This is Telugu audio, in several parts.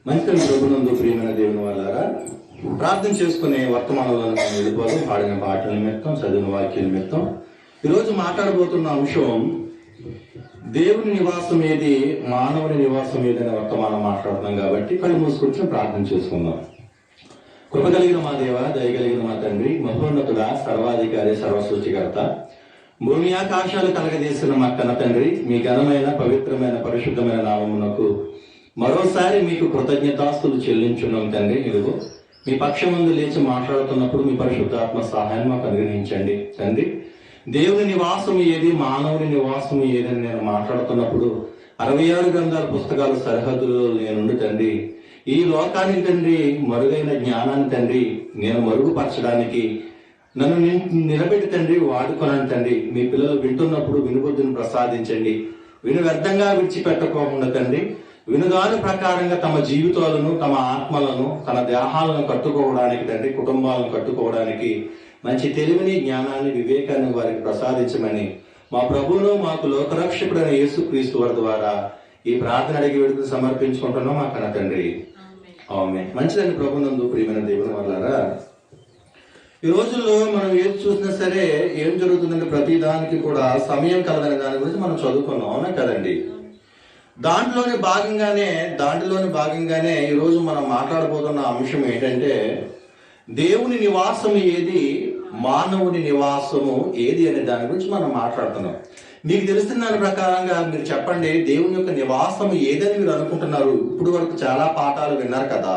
మంచి ప్రభునందు ప్రియమైన దేవుని వాళ్ళారా, ప్రార్థన చేసుకునే వర్తమానంలో వెళ్ళిపోదాం. పాడిన పాటల నిమిత్తం, చదివిన వాక్య నిమిత్తం ఈరోజు మాట్లాడబోతున్న అంశం దేవుని నివాసం ఏది, మానవుని నివాసం ఏది అనే వర్తమానం మాట్లాడుతున్నాం. కాబట్టి కళ్ళు మూసుకొచ్చి ప్రార్థన చేసుకుందాం. కృప కలిగిన మా దేవ, దయగలిగిన మా తండ్రి, మహోన్నతుడ, సర్వాధికారి, సర్వసృష్టికర్త, భూమి ఆకాశాలు కలగజేసిన మా కన్న తండ్రి, మీ ఘనమైన పవిత్రమైన పరిశుద్ధమైన నామమునకు మరోసారి మీకు కృతజ్ఞతాస్తులు చెల్లించున్నాం తండ్రి. ఇదిగో మీ పక్షం ముందు లేచి మాట్లాడుతున్నప్పుడు మీ పరిశుద్ధాత్మ సహాయం మాకు అనుగ్రహించండి తండ్రి. దేవుని నివాసం ఏది, మానవుని నివాసం ఏదని నేను మాట్లాడుతున్నప్పుడు 66 గ్రంథాల పుస్తకాల సరిహద్దులో నేనుండి తండ్రి, ఈ లోకానికి తండ్రి మరుగైన జ్ఞానాన్ని తండ్రి నేను మరుగుపరచడానికి నన్ను నిలబెట్టి తండ్రి వాడుకోనండి తండ్రి. మీ పిల్లలు వింటున్నప్పుడు వినుబుద్ధిని ప్రసాదించండి. విను వ్యర్థంగా విడిచిపెట్టకోకుండా తండ్రి, వినుదాని ప్రకారంగా తమ జీవితాలను, తమ ఆత్మలను, తన దేహాలను కట్టుకోవడానికి తండ్రి, కుటుంబాలను కట్టుకోవడానికి మంచి తెలివిని, జ్ఞానాన్ని, వివేకాన్ని వారికి ప్రసాదించమని మా ప్రభువును, మాకు లోకరక్షకుడైన యేసుక్రీస్తు వారి ద్వారా ఈ ప్రార్థన అడిగి వేడుకలు సమర్పించుకుంటున్నాం మా కన్న తండ్రి. ఆమేన్. మంచిదని ప్రభునందు ప్రియమైన దేవుని వాళ్ళారా, ఈ రోజుల్లో మనం ఏది చూసినా సరే ఏం జరుగుతుందంటే ప్రతి దానికి కూడా సమయం కలదనే దాని గురించి మనం చదువుకున్నాం, అవునా కదండి? దాంట్లోని భాగంగానే ఈరోజు మనం మాట్లాడబోతున్న అంశం ఏంటంటే దేవుని నివాసం ఏది, మానవుని నివాసము ఏది అనే దాని గురించి మనం మాట్లాడుతున్నాం. మీకు తెలిసిన దాని ప్రకారంగా మీరు చెప్పండి, దేవుని యొక్క నివాసం ఏదని మీరు అనుకుంటున్నారు? ఇప్పుడు వరకు చాలా పాఠాలు విన్నారు కదా.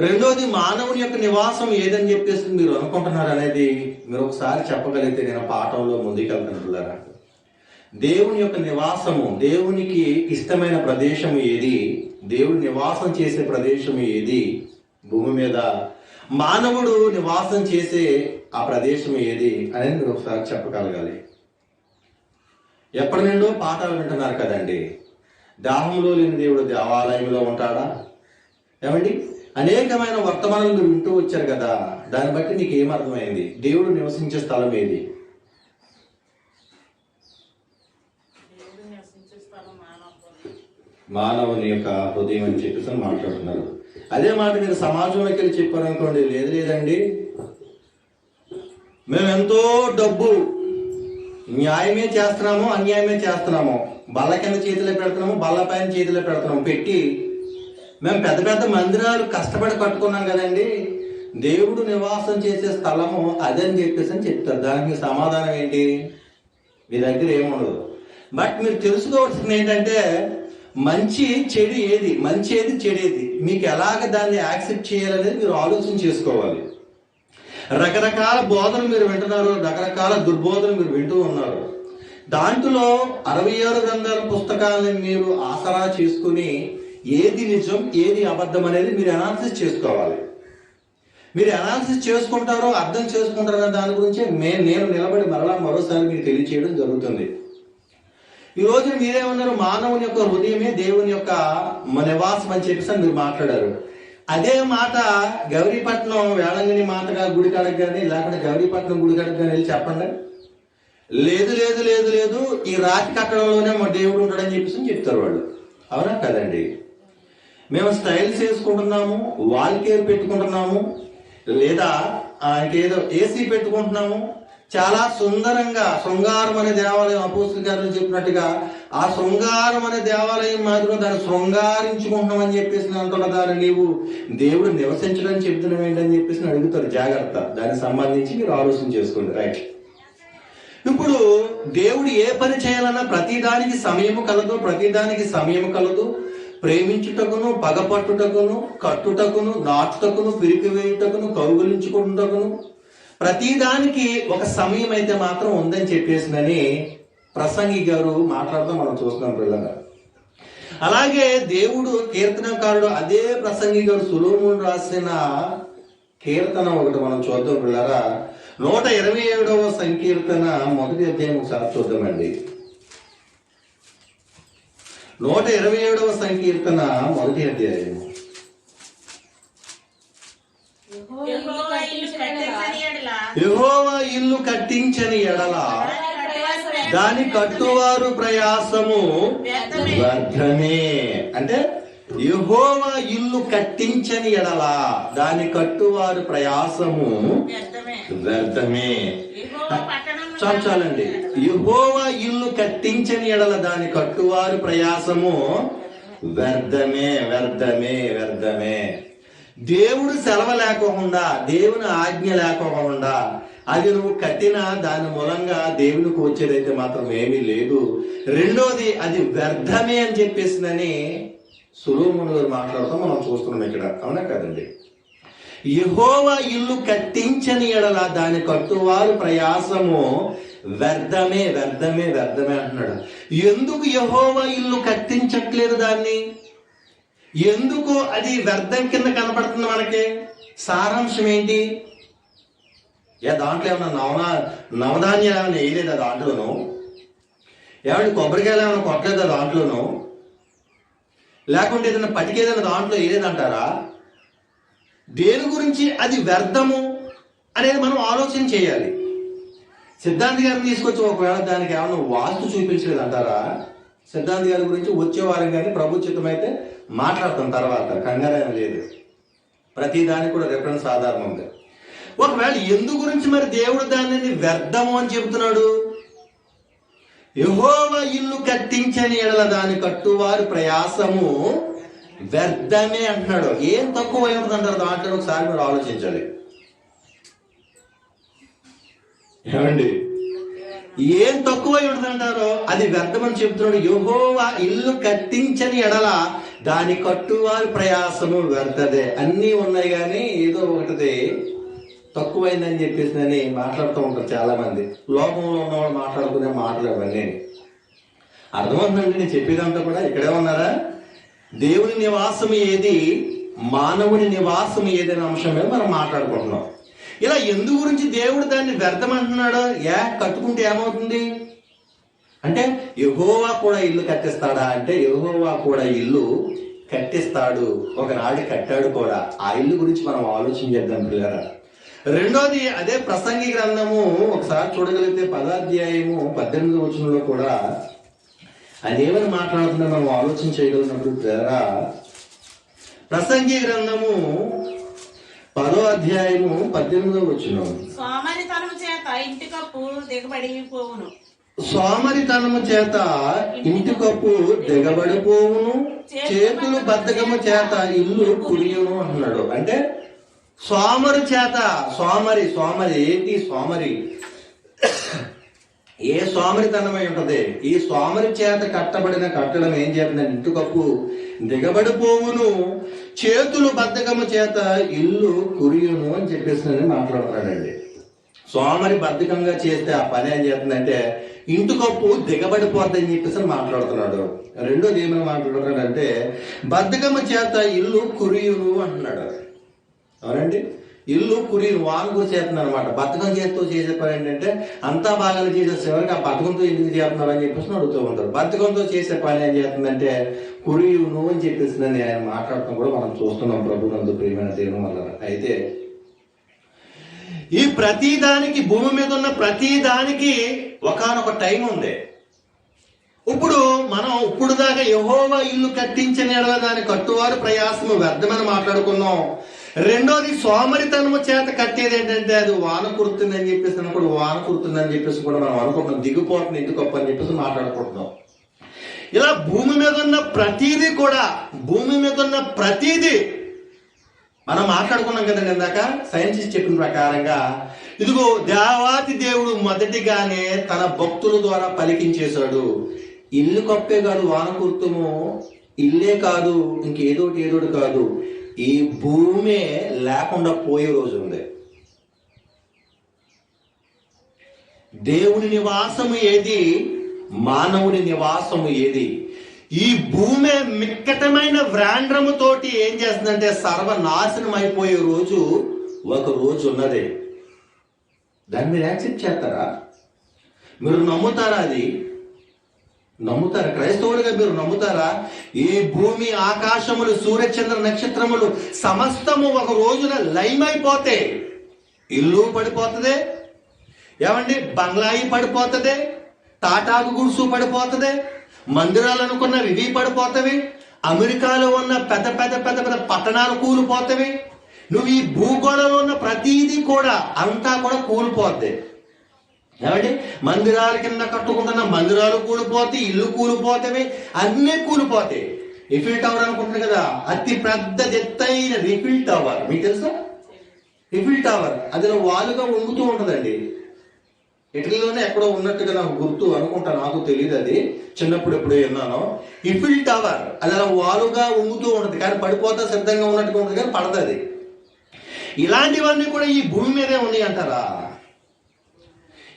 రెండోది, మానవుని యొక్క నివాసం ఏదని చెప్పేసి మీరు అనుకుంటున్నారు అనేది మీరు ఒకసారి చెప్పగలిగితే నేను పాఠంలో ముందుకెళ్తున్నట్లుగా. దేవుని యొక్క నివాసము, దేవునికి ఇష్టమైన ప్రదేశము ఏది, దేవుడు నివాసం చేసే ప్రదేశం ఏది భూమి మీద, మానవుడు నివాసం చేసే ఆ ప్రదేశం ఏది అనేది మీరు ఒకసారి చెప్పగలగాలి. ఎప్పటి నుండో పాఠాలు వింటున్నారు కదండి. దాహంలో లేని దేవుడు దేవాలయంలో ఉంటాడా? ఏమండి, అనేకమైన వర్తమానాలు మీరు వింటూ వచ్చారు కదా. దాన్ని బట్టి నీకు ఏమర్థమైంది? దేవుడు నివసించే స్థలం ఏది? మానవుని యొక్క హృదయం అని చెప్పేసి మాట్లాడుతున్నారు. అదే మాట మీరు సమాజంలోకి వెళ్ళి చెప్పారనుకోండి, లేదండి మేము ఎంతో డబ్బు న్యాయమే చేస్తున్నాము, అన్యాయమే చేస్తున్నాము, బల్ల కింద చేతిలో పెడుతున్నాము, బల్ల పైన చేతిలో పెడుతున్నాము పెట్టి మేము పెద్ద పెద్ద మందిరాలు కష్టపడి కట్టుకున్నాం కదండి, దేవుడు నివాసం చేసే స్థలము అదని చెప్పేసి చెప్తారు. దానికి సమాధానం ఏంటి? మీ దగ్గర ఏముండదు. బట్ మీరు తెలుసుకోవాల్సింది ఏంటంటే మంచి చెడు ఏది, మంచి ఏది, చెడేది, మీకు ఎలాగ దాన్ని యాక్సెప్ట్ చేయాలనేది మీరు ఆలోచన చేసుకోవాలి. రకరకాల బోధనలు మీరు వింటున్నారు, రకరకాల దుర్బోధనలు మీరు వింటూ ఉన్నారు. దాంట్లో 66 గ్రంథాల పుస్తకాలను మీరు ఆసరా చేసుకుని ఏది నిజం, ఏది అబద్ధం అనేది మీరు అనాలిసిస్ చేసుకోవాలి. మీరు అనాలిసిస్ చేసుకుంటారో, అర్థం చేసుకుంటారో దాని గురించి నేను నిలబడి మరోసారి మీకు తెలియచేయడం జరుగుతుంది. ఈ రోజు మీరేమన్నారు? మానవుని యొక్క హృదయమే దేవుని యొక్క నివాసం అని చెప్పేసి మీరు మాట్లాడారు. అదే మాట గౌరీపట్నం వేళంగిని మాతగా గుడికాడకు కానీ, లేకపోతే గౌరీపట్నం గుడికాడకు కానీ వెళ్ళి చెప్పండి. లేదు లేదు లేదు లేదు ఈ రాతి కట్టడంలోనే మా దేవుడు ఉంటాడని చెప్పేసి చెప్తారు వాళ్ళు. అవునా కదండి? మేము స్టైల్స్ వేసుకుంటున్నాము, వాల్ కేర్ పెట్టుకుంటున్నాము, లేదా ఇంకేదో ఏసీ పెట్టుకుంటున్నాము, చాలా సుందరంగా శృంగారం అనే దేవాలయం అపోస్తలుల గారు చెప్పినట్టుగా ఆ శృంగారం అనే దేవాలయం మాత్రం దాన్ని శృంగారించుకుంటున్నాం అని చెప్పేసి అంటున్న దాన్ని నీవు దేవుడు నివసించడం చెప్తున్నాం ఏంటని చెప్పేసి అడుగుతారు. జాగ్రత్త, దానికి సంబంధించి మీరు ఆలోచన చేసుకోండి. రైట్. ఇప్పుడు దేవుడు ఏ పని చేయాలన్నా ప్రతిదానికి సమయము కలదు, ప్రతిదానికి సమయము కలదు. ప్రేమించుటకును, పగపట్టుటకును, కట్టుటకును, నాటుటకును, పిరికి వేయుటకును, కౌగులించుకుంటుటకును, ప్రతిదానికి ఒక సమయం అయితే మాత్రం ఉందని చెప్పేసిందని ప్రసంగి గారు మాట్లాడుతూ మనం చూస్తున్నాం పిల్లగా. అలాగే దేవుడు కీర్తనకారుడు అదే ప్రసంగి గారు సొలొమోను రాసిన కీర్తన ఒకటి మనం చూద్దాం పిల్లరా. 127వ సంకీర్తన 1వ అధ్యాయం ఒకసారి చూద్దామండి. 127వ సంకీర్తన 1వ అధ్యాయం. యెహోవా ఇల్లు కట్టించని ఎడల దాని కట్టువారు ప్రయాసము వ్యర్థమే. అంటే యెహోవా ఇల్లు కట్టించని ఎడల దాని కట్టువారు ప్రయాసము వ్యర్థమే. చాలండి. యెహోవా ఇల్లు కట్టించని ఎడల దాని కట్టువారు ప్రయాసము వ్యర్థమే, వ్యర్థమే, వ్యర్థమే. దేవుడు సెలవు లేకోకుండా, దేవుని ఆజ్ఞ లేకోకుండా అది నువ్వు కట్టినా దాని మూలంగా దేవునికి వచ్చేదైతే మాత్రం ఏమీ లేదు. రెండోది అది వ్యర్థమే అని చెప్పేసిందని సొలొమోను గారు మాట్లాడుతూ మనం చూస్తున్నాం ఇక్కడ. అవునా కదండి? యెహోవా ఇల్లు కట్టించని ఎడల దాని కట్టువారు ప్రయాసము వ్యర్థమే, వ్యర్థమే, వ్యర్థమే అంటున్నాడు. ఎందుకు యెహోవా ఇల్లు కట్టించట్లేదు? దాన్ని ఎందుకు అది వ్యర్థం కింద కనపడుతుంది మనకి? సారాంశం ఏంటి? దాంట్లో ఏమన్నా నవధాన్యాలు ఏమైనా వేయలేదా దాంట్లోనూ? ఏమంటే కొబ్బరికాయలు ఏమైనా కొట్టలేదా దాంట్లోనూ? లేకుంటే ఏదైనా పటికేదైనా దాంట్లో వేయలేదంటారా? దేని గురించి అది వ్యర్థము అనేది మనం ఆలోచన చేయాలి. సిద్ధాంతి గారిని తీసుకొచ్చి ఒకవేళ దానికి ఏమైనా వాస్తు చూపించలేదు అంటారా? సిద్ధాంతి గారి గురించి వచ్చే వారం కానీ ప్రభు చిత్తమైతే మాట్లాడతాం తర్వాత, కంగారేం లేదు. ప్రతి దానికి కూడా రిఫరెన్స్ ఆధారం ఉంది. ఒకవేళ ఎందు గురించి మరి దేవుడు దానిని వ్యర్థము అని చెబుతున్నాడు? యెహోవా ఇల్లు కట్టించని ఎడల దాని కట్టువారు ప్రయాసము వ్యర్థమే అంటున్నాడు. ఏం తక్కువ ఏముందంటారు దాంట్లో? ఒకసారి మీరు ఆలోచించాలి. ఏమండి, ఏం తక్కువ ఉంటుందంటారో అది వ్యర్థమని చెప్తున్నాడు. యెహోవా ఇల్లు కట్టించని ఎడల దాని కట్టువారి ప్రయాసము వ్యర్థదే. అన్నీ ఉన్నాయి కానీ ఏదో ఒకటిది తక్కువైందని చెప్పేసి మాట్లాడుతూ ఉంటారు చాలా మంది. లోకంలో ఉన్నవాళ్ళు మాట్లాడుకునే మాటలు అవన్నీ. అర్థమవుతుందండి నేను చెప్పేదంతా కూడా? ఇక్కడే ఉన్నారా? దేవుని నివాసం ఏది, మానవుని నివాసం ఏదైనా అంశం మీద మనం మాట్లాడుకుంటున్నాం. ఇలా ఎందు గురించి దేవుడు దాన్ని వ్యర్థం అంటున్నాడు? కట్టుకుంటే ఏమవుతుంది అంటే, యెహోవా కూడా ఇల్లు కట్టిస్తాడా అంటే, యెహోవా కూడా ఇల్లు కట్టిస్తాడు. ఒకనాడు కట్టాడు కూడా. ఆ ఇల్లు గురించి మనం ఆలోచన చేద్దాం పిల్లరా. రెండోది అదే ప్రసంగి గ్రంథము ఒకసారి చూడగలిగితే 10వ అధ్యాయము 18వ వచనంలో కూడా అది ఏమని మాట్లాడుతుందో మనం ఆలోచన చేయగలిగినప్పుడు పిల్లరా, ప్రసంగి గ్రంథము 10వ అధ్యాయము 18వ వచనం. సోమరితనము చేత ఇంటి కప్పు దిగబడిపోవును, సోమరితనము చేత ఇంటి కప్పు దిగబడిపోవును, చేతులు బద్ధకము చేత ఇల్లు కురియును అంటున్నాడు. అంటే సోమరి చేత, సోమరి ఏంటి? సోమరి ఏ సోమరితనమై ఉంటది? ఈ సోమరి చేత కట్టబడిన కట్టడం ఏం చేస్తుందంటే ఇంటి కప్పు దిగబడిపోవును, చేతులు బద్ధకము చేత ఇల్లు కురియును అని చెప్పేసి మాట్లాడుతున్నాడండి. సోమరి బద్ధకంగా చేస్తే ఆ పని ఏం చేస్తుందంటే ఇంటి కప్పు దిగబడిపోద్ది అని చెప్పేసి మాట్లాడుతున్నాడు. రెండోది ఏమని మాట్లాడుతున్నాడంటే బద్ధకము చేత ఇల్లు కురియును అంటున్నాడు. అవునండి, ఇల్లు కురియును వాన్ గురి చేస్తున్నారు అనమాట. బద్ధకం చేస్తూ చేసే పని ఏంటంటే అంతా బాగా చేసే చివరికి ఆ బద్ధకంతో ఎందుకు చేస్తున్నారు అని చెప్పేసి అడుగుతూ ఉంటారు. బద్ధకంతో చేసే పని ఏం చేస్తుందంటే కురియును అని చెప్పేసి ఆయన మాట్లాడటం కూడా మనం చూస్తున్నాం ప్రభునందు ప్రియమైన దేవుని వల్ల. అయితే ఈ ప్రతి దానికి, భూమి మీద ఉన్న ప్రతి దానికి ఒకానొక టైం ఉంది. ఇప్పుడు దాకా యెహోవా ఇల్లు కట్టించని ఎడల దాని కట్టువారు ప్రయాసము వ్యర్థమని మాట్లాడుకున్నాం. రెండోది సోమరితనము చేత కట్టేది ఏంటంటే అది వాన కురుతుందని చెప్పేసి కూడా వాన కురుతుందని చెప్పేసి కూడా మనం అనుకుంటున్నాం. దిగిపోతుంది ఇంటి గొప్ప అని చెప్పేసి మాట్లాడుకుంటున్నాం. ఇలా భూమి మీద ఉన్న ప్రతిదీ మనం మాట్లాడుకున్నాం కదండి ఇందాక. సైంటిస్ట్ చెప్పిన ప్రకారంగా ఇదిగో దేవాతి దేవుడు మొదటిగానే తన భక్తుల ద్వారా పలికించేశాడు. ఇల్లు కప్పే కాదు, వాన కుర్తుము ఇల్లే కాదు, ఇంకేదోటి కాదు, ఈ భూమే లేకుండా పోయే రోజు ఉంది. దేవుని నివాసము ఏది, మానవుని నివాసము ఏది? ఈ భూమి మిక్కటమైన వ్రాండ్రముతోటి ఏం చేస్తుందంటే సర్వనాశనం అయిపోయే రోజు ఒక రోజు ఉన్నది. దాన్ని మీరు యాక్సెప్ట్ చేస్తారా? మీరు నమ్ముతారా? అది నమ్ముతారా? క్రైస్తవులుగా మీరు నమ్ముతారా? ఈ భూమి, ఆకాశములు, సూర్యచంద్ర నక్షత్రములు సమస్తము ఒక రోజున లయమైపోతే ఇల్లు పడిపోతుంది, ఏమండి బంగ్లాయి పడిపోతుంది, తాటాకు గుడుసు పడిపోతుంది, మందిరాలు అనుకున్నవి ఇవి పడిపోతవి, అమెరికాలో ఉన్న పెద్ద పెద్ద పెద్ద పెద్ద పట్టణాలు కూలిపోతాయి. నువ్వు ఈ భూగోళంలో ఉన్న ప్రతీది కూడా అంతా కూడా కూలిపోద్ది. ఏమంటే మందిరాల కింద కట్టుకుంటున్న మందిరాలు కూలిపోతాయి, ఇల్లు కూలిపోతాయి, అన్నీ కూలిపోతాయి. రిఫిల్ టవర్ అనుకుంటున్నారు కదా, అతి పెద్ద ఎత్తైన రిఫిల్ టవర్ మీకు తెలుసా? రిఫిల్ టవర్ అది వాలుగా వంగుతూ ఉంటుందండి. ఇటలీలోనే ఎక్కడో ఉన్నట్టుగా నాకు గుర్తు అనుకుంటా, నాకు తెలియదు, అది చిన్నప్పుడు ఎప్పుడో విన్నాను. రిఫిల్ టవర్ అది అలా వాలుగా వంగుతూ ఉంటుంది, కానీ పడిపోతా సిద్ధంగా ఉన్నట్టుగా ఉంటుంది కానీ పడదు అది. ఇలాంటివన్నీ కూడా ఈ భూమి మీదే ఉన్నాయి అంటారా?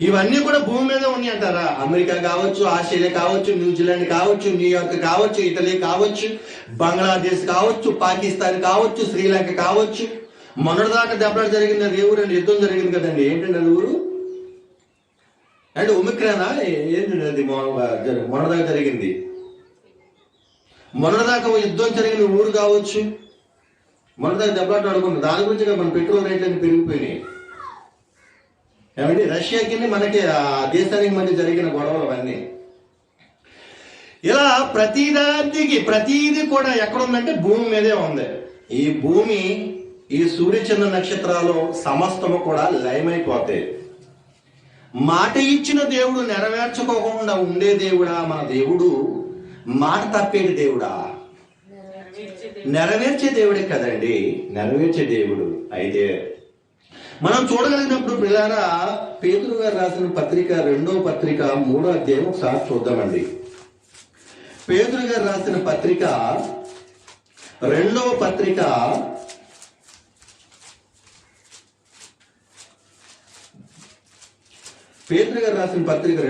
ఇవన్నీ కూడా భూమి మీద ఉన్నాయి అంటారా? అమెరికా కావచ్చు, ఆస్ట్రేలియా కావచ్చు, న్యూజిలాండ్ కావచ్చు, న్యూయార్క్ కావచ్చు, ఇటలీ కావచ్చు, బంగ్లాదేశ్ కావచ్చు, పాకిస్తాన్ కావచ్చు, శ్రీలంక కావచ్చు. మొన్నటిదాకా దెబ్బలాట జరిగింది, అది ఏ ఊరండి? యుద్ధం జరిగింది కదండి, ఏంటండి అది ఊరు? అంటే ఒమిక్రానా ఏంటండి అది? మొన్నటిదాకా జరిగింది, మొన్నటిదాకా యుద్ధం జరిగిన ఊరు కావచ్చు, మొన్నటిదాకా దెబ్బలాట ఆడుకుంది. దాని గురించి మన పెట్రోల్ రేట్లన్నీ పెరిగిపోయినాయి. ఏమండి రష్యాకి మనకి ఆ దేశానికి మధ్య జరిగిన గొడవలు అవన్నీ. ఇలా ప్రతీది కూడా ఎక్కడుందంటే భూమి మీదే ఉంది. ఈ భూమి, ఈ సూర్యచంద్ర నక్షత్రాలు సమస్తము కూడా లయమైపోతాయి. మాట ఇచ్చిన దేవుడు నెరవేర్చుకోకుండా ఉండే దేవుడా మన దేవుడు? మాట తప్పేటి దేవుడా? నెరవేర్చే దేవుడే కదండి, నెరవేర్చే దేవుడు. అయితే మనం చూడగలిగినప్పుడు పిల్లారా, పేతురు గారు రాసిన పత్రిక 2వ పత్రిక 3వ అధ్యాయం ఒకసారి చూద్దామండి. పేతురు గారు రాసిన పత్రిక 2వ పత్రిక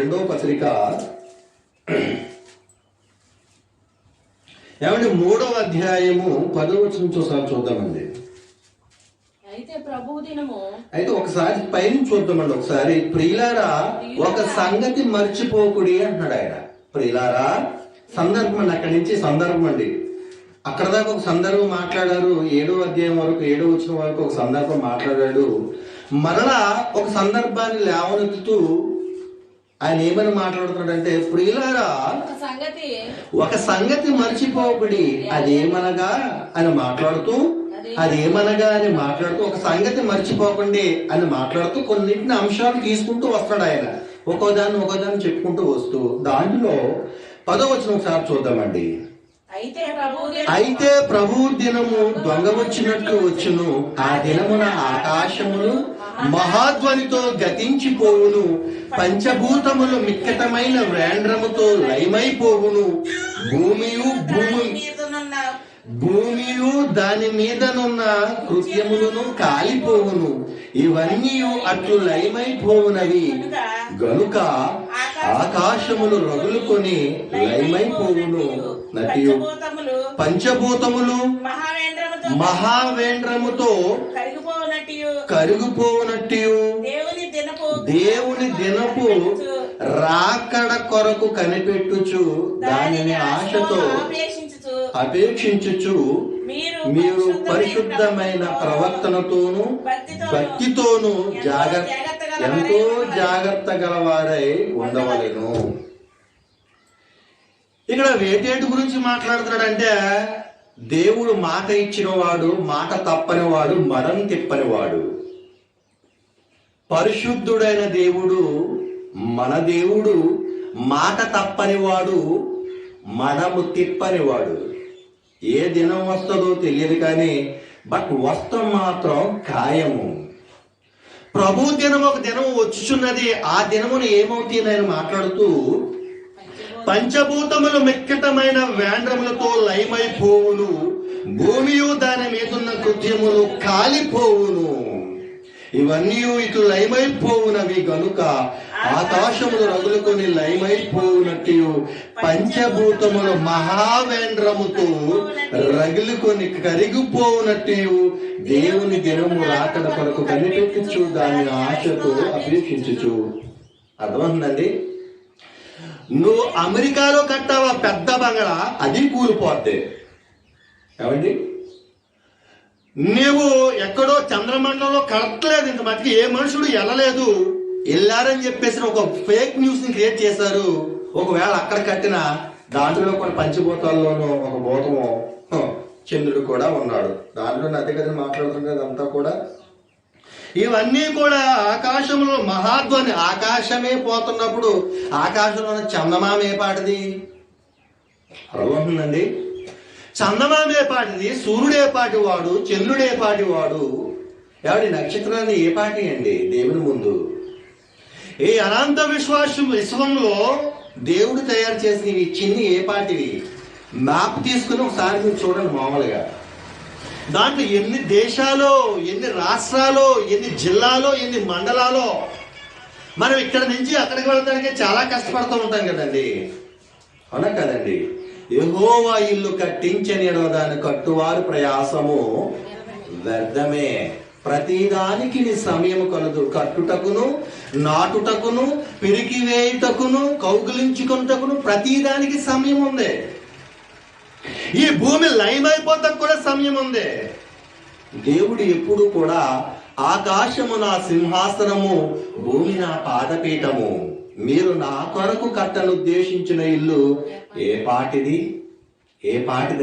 2వ పత్రిక ఏమంటే 3వ అధ్యాయము 10వ వచనం ఒకసారి చూద్దామండి. అయితే ఒకసారి పైన చూద్దామండి. ఒకసారి ప్రియులారా ఒక సంగతి మర్చిపోకుడి అంటున్నాడు ఆయన. ప్రియులారా సందర్భం అండి, అక్కడి నుంచి సందర్భం అండి. అక్కడ దాకా ఒక సందర్భం మాట్లాడారు, 7వ అధ్యాయం వరకు 7వ వచనం వరకు ఒక సందర్భం మాట్లాడాడు. మరలా ఒక సందర్భాన్ని లేవనెత్తుతూ ఆయన ఏమని మాట్లాడుతున్నాడంటే, ప్రియులారా ఒక సంగతి మర్చిపోకుడి అదేమనగా అని మాట్లాడుతూ, అదేమనగా అని మాట్లాడుతూ, ఒక సంగతి మర్చిపోకండి అని మాట్లాడుతూ కొన్నింటిని అంశాలు తీసుకుంటూ వస్తాడు ఆయన. ఒక్కోదాన్ని చెప్పుకుంటూ వస్తూ దాంట్లో 10వ వచనం ఒకసారి చూద్దామండి. అయితే ప్రభు దినము దొంగ వచ్చినట్లు వచ్చును, ఆ దినమున ఆకాశములు మహాధ్వనితో గతించిపోవును, పంచభూతములు మిక్కటమైన వేండ్రముతో లయమైపోవును, భూమియు దాని మీదనున్న కృత్యములను కాలిపోవును, ఇవన్నీ అట్లు లయమైపోవునవి గనుక ఆకాశములు రగులుకొని లయమైపోవును, నటియు పంచభూతములు మహావేంద్రముతో కరిగిపోవునట్టు దేవుని దినపు రాకడ కొరకు కనిపెట్టుచు దానిని ఆశతో అపేక్షించుచు మీరు పరిశుద్ధమైన ప్రవర్తనతోను భక్తితోను ఎంతో జాగ్రత్త గలవారై ఉండవలెను. ఇక్కడ వేటేటి గురించి మాట్లాడుతున్నాడంటే, దేవుడు మాట ఇచ్చినవాడు, మాట తప్పనివాడు, మడం తిప్పనివాడు. పరిశుద్ధుడైన దేవుడు మన దేవుడు, మాట తప్పనివాడు, మనము తిప్పనివాడు. ఏ దినం వస్తుందో తెలియదు కానీ బట్ వస్తం మాత్రం ఖాయము. ప్రభు దినం ఒక దినం వచ్చుచున్నది, ఆ దినమును ఏమవుతుంది అని మాట్లాడుతూ, పంచభూతములు మిక్కటమైన వేండ్రములతో లయమైపోవును, భూమియు దాని మీదున్న కృత్యములు కాలిపోవును, ఇవన్నీ ఇటు లయమైపోవునవి గనుక ఆకాశములు రగులుకొని లయమైపోవునట్టు పంచభూతములు మహావేంద్రముతో రగులుకొని కరిగిపోవునట్టు దేవుని దినము రాకడ కొరకు కనిపెట్టుచు దాని ఆశతో అపేక్షించుచు. అర్థమవుతుందండి? నువ్వు అమెరికాలో కట్టావా పెద్ద బంగళా, అది కూలిపోద్ది. ఏమండి? నువ్వు ఎక్కడో చంద్రమండలంలో కట్టలేదు, ఇంత మటుకు ఏ మనుషుడు వెళ్ళలేదు, వెళ్ళారని చెప్పేసి ఒక ఫేక్ న్యూస్ ని క్రియేట్ చేశారు. ఒకవేళ అక్కడ కట్టిన దాంట్లో కొన్ని పంచభూతాల్లోనూ ఒక భూతము చంద్రుడు కూడా ఉన్నాడు. దాంట్లో అదే కదా మాట్లాడుతుంటే అదంతా కూడా ఇవన్నీ కూడా ఆకాశంలో మహాధ్వని. ఆకాశమే పోతున్నప్పుడు ఆకాశంలో ఉన్న చందమామ ఏ పాటిది అర్థమవుతుందండి? చందమామ ఏ పాటిది, సూర్యుడే పాటి వాడు, చంద్రుడే పాటి వాడు, ఎవడి నక్షత్రాన్ని ఏ పాటి అండి దేవుని ముందు. ఈ అనంత విశ్వంలో దేవుడు తయారు చేసిన ఈ చిన్ని ఏ పాటివి మ్యాప్ తీసుకుని ఒకసారి మీరు చూడండి. మామూలుగా దాంట్లో ఎన్ని దేశాలో, ఎన్ని రాష్ట్రాలు, ఎన్ని జిల్లాలో, ఎన్ని మండలాలో. మనం ఇక్కడ నుంచి అక్కడికి వెళ్ళడానికి చాలా కష్టపడుతూ ఉంటాం కదండి, అవునా కదండి? యెహోవా ఇల్లు కట్టించని దాని కట్టువారు ప్రయాసము వ్యర్థమే. ప్రతిదానికి నీ సమయం కలదు. కట్టుటకును, నాటుటకును, పిరికి వేయుటకును, కౌగులించుకున్నటకును ప్రతిదానికి సమయం ఉంది. ఈ భూమి లయమైపోతా కూడా సమయం ఉంది. దేవుడు ఎప్పుడు కూడా ఆకాశము నా సింహాసనము, భూమి నా పాదపీఠము, మీరు నా కొరకు కట్టను ఉద్దేశించిన ఇల్లు ఏ పాటిది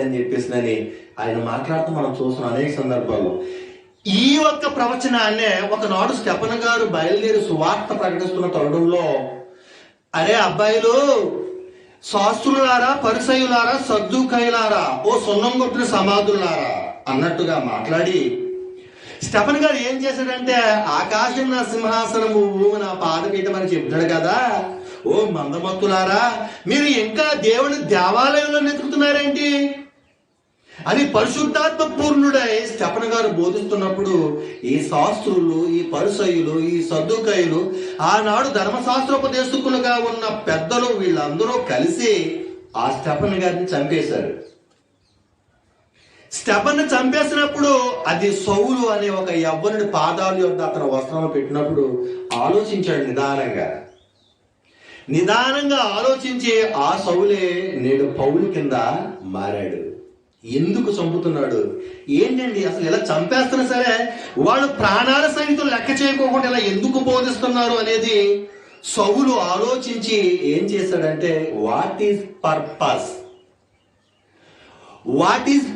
అని చెప్పేసి ఆయన మాట్లాడుతూ మనం చూస్తున్నాం అనేక సందర్భాల్లో. ఈ ఒక్క ప్రవచనాన్నే ఒకనాడు స్టెఫెన్ గారు బయలుదేరి సువార్త ప్రకటిస్తున్న తరుణంలో, అరే అబ్బాయిలు, శాస్త్రులారా, పరిసయ్యులారా, సద్దూకయ్యులారా, ఓ సున్నం కొట్టిన సమాధులారా అన్నట్టుగా మాట్లాడి స్టెఫెన్ గారు ఏం చేశాడంటే, ఆకాశం నా సింహాసనము, భూమి నా పాదపీఠం అని చెప్తాడు కదా. ఓ మందమత్తులారా, మీరు ఇంకా దేవుని దేవాలయంలో వెతుకుతున్నారేంటి అని పరిశుద్ధాత్మ పూర్ణుడై స్టెఫెన్ గారు బోధిస్తున్నప్పుడు ఈ శాస్త్రులు, ఈ పరిసయ్యులు, ఈ సద్దూకయ్యులు, ఆనాడు ధర్మశాస్త్రోపదేశకులుగా ఉన్న పెద్దలు, వీళ్ళందరూ కలిసి ఆ స్టెఫెన్ గారిని చంపేశారు. స్టెఫెన్ చంపేసినప్పుడు అది సౌలు అనే ఒక యవ్వనుడి పాదాల యొద్ద అతను వస్త్రం పెట్టినప్పుడు ఆలోచించాడు. నిదానంగా ఆలోచించి ఆ సౌలే నేడు పౌలు కింద మారాడు. ఎందుకు చంపుతున్నాడు ఏంటండి, అసలు ఇలా చంపేస్తున్నా సరే వాళ్ళు ప్రాణాల సైతం లెక్క చేయకోకుండా ఇలా ఎందుకు బోధిస్తున్నారు అనేది సౌలు ఆలోచించి ఏం చేశాడంటే, వాట్ ఈజ్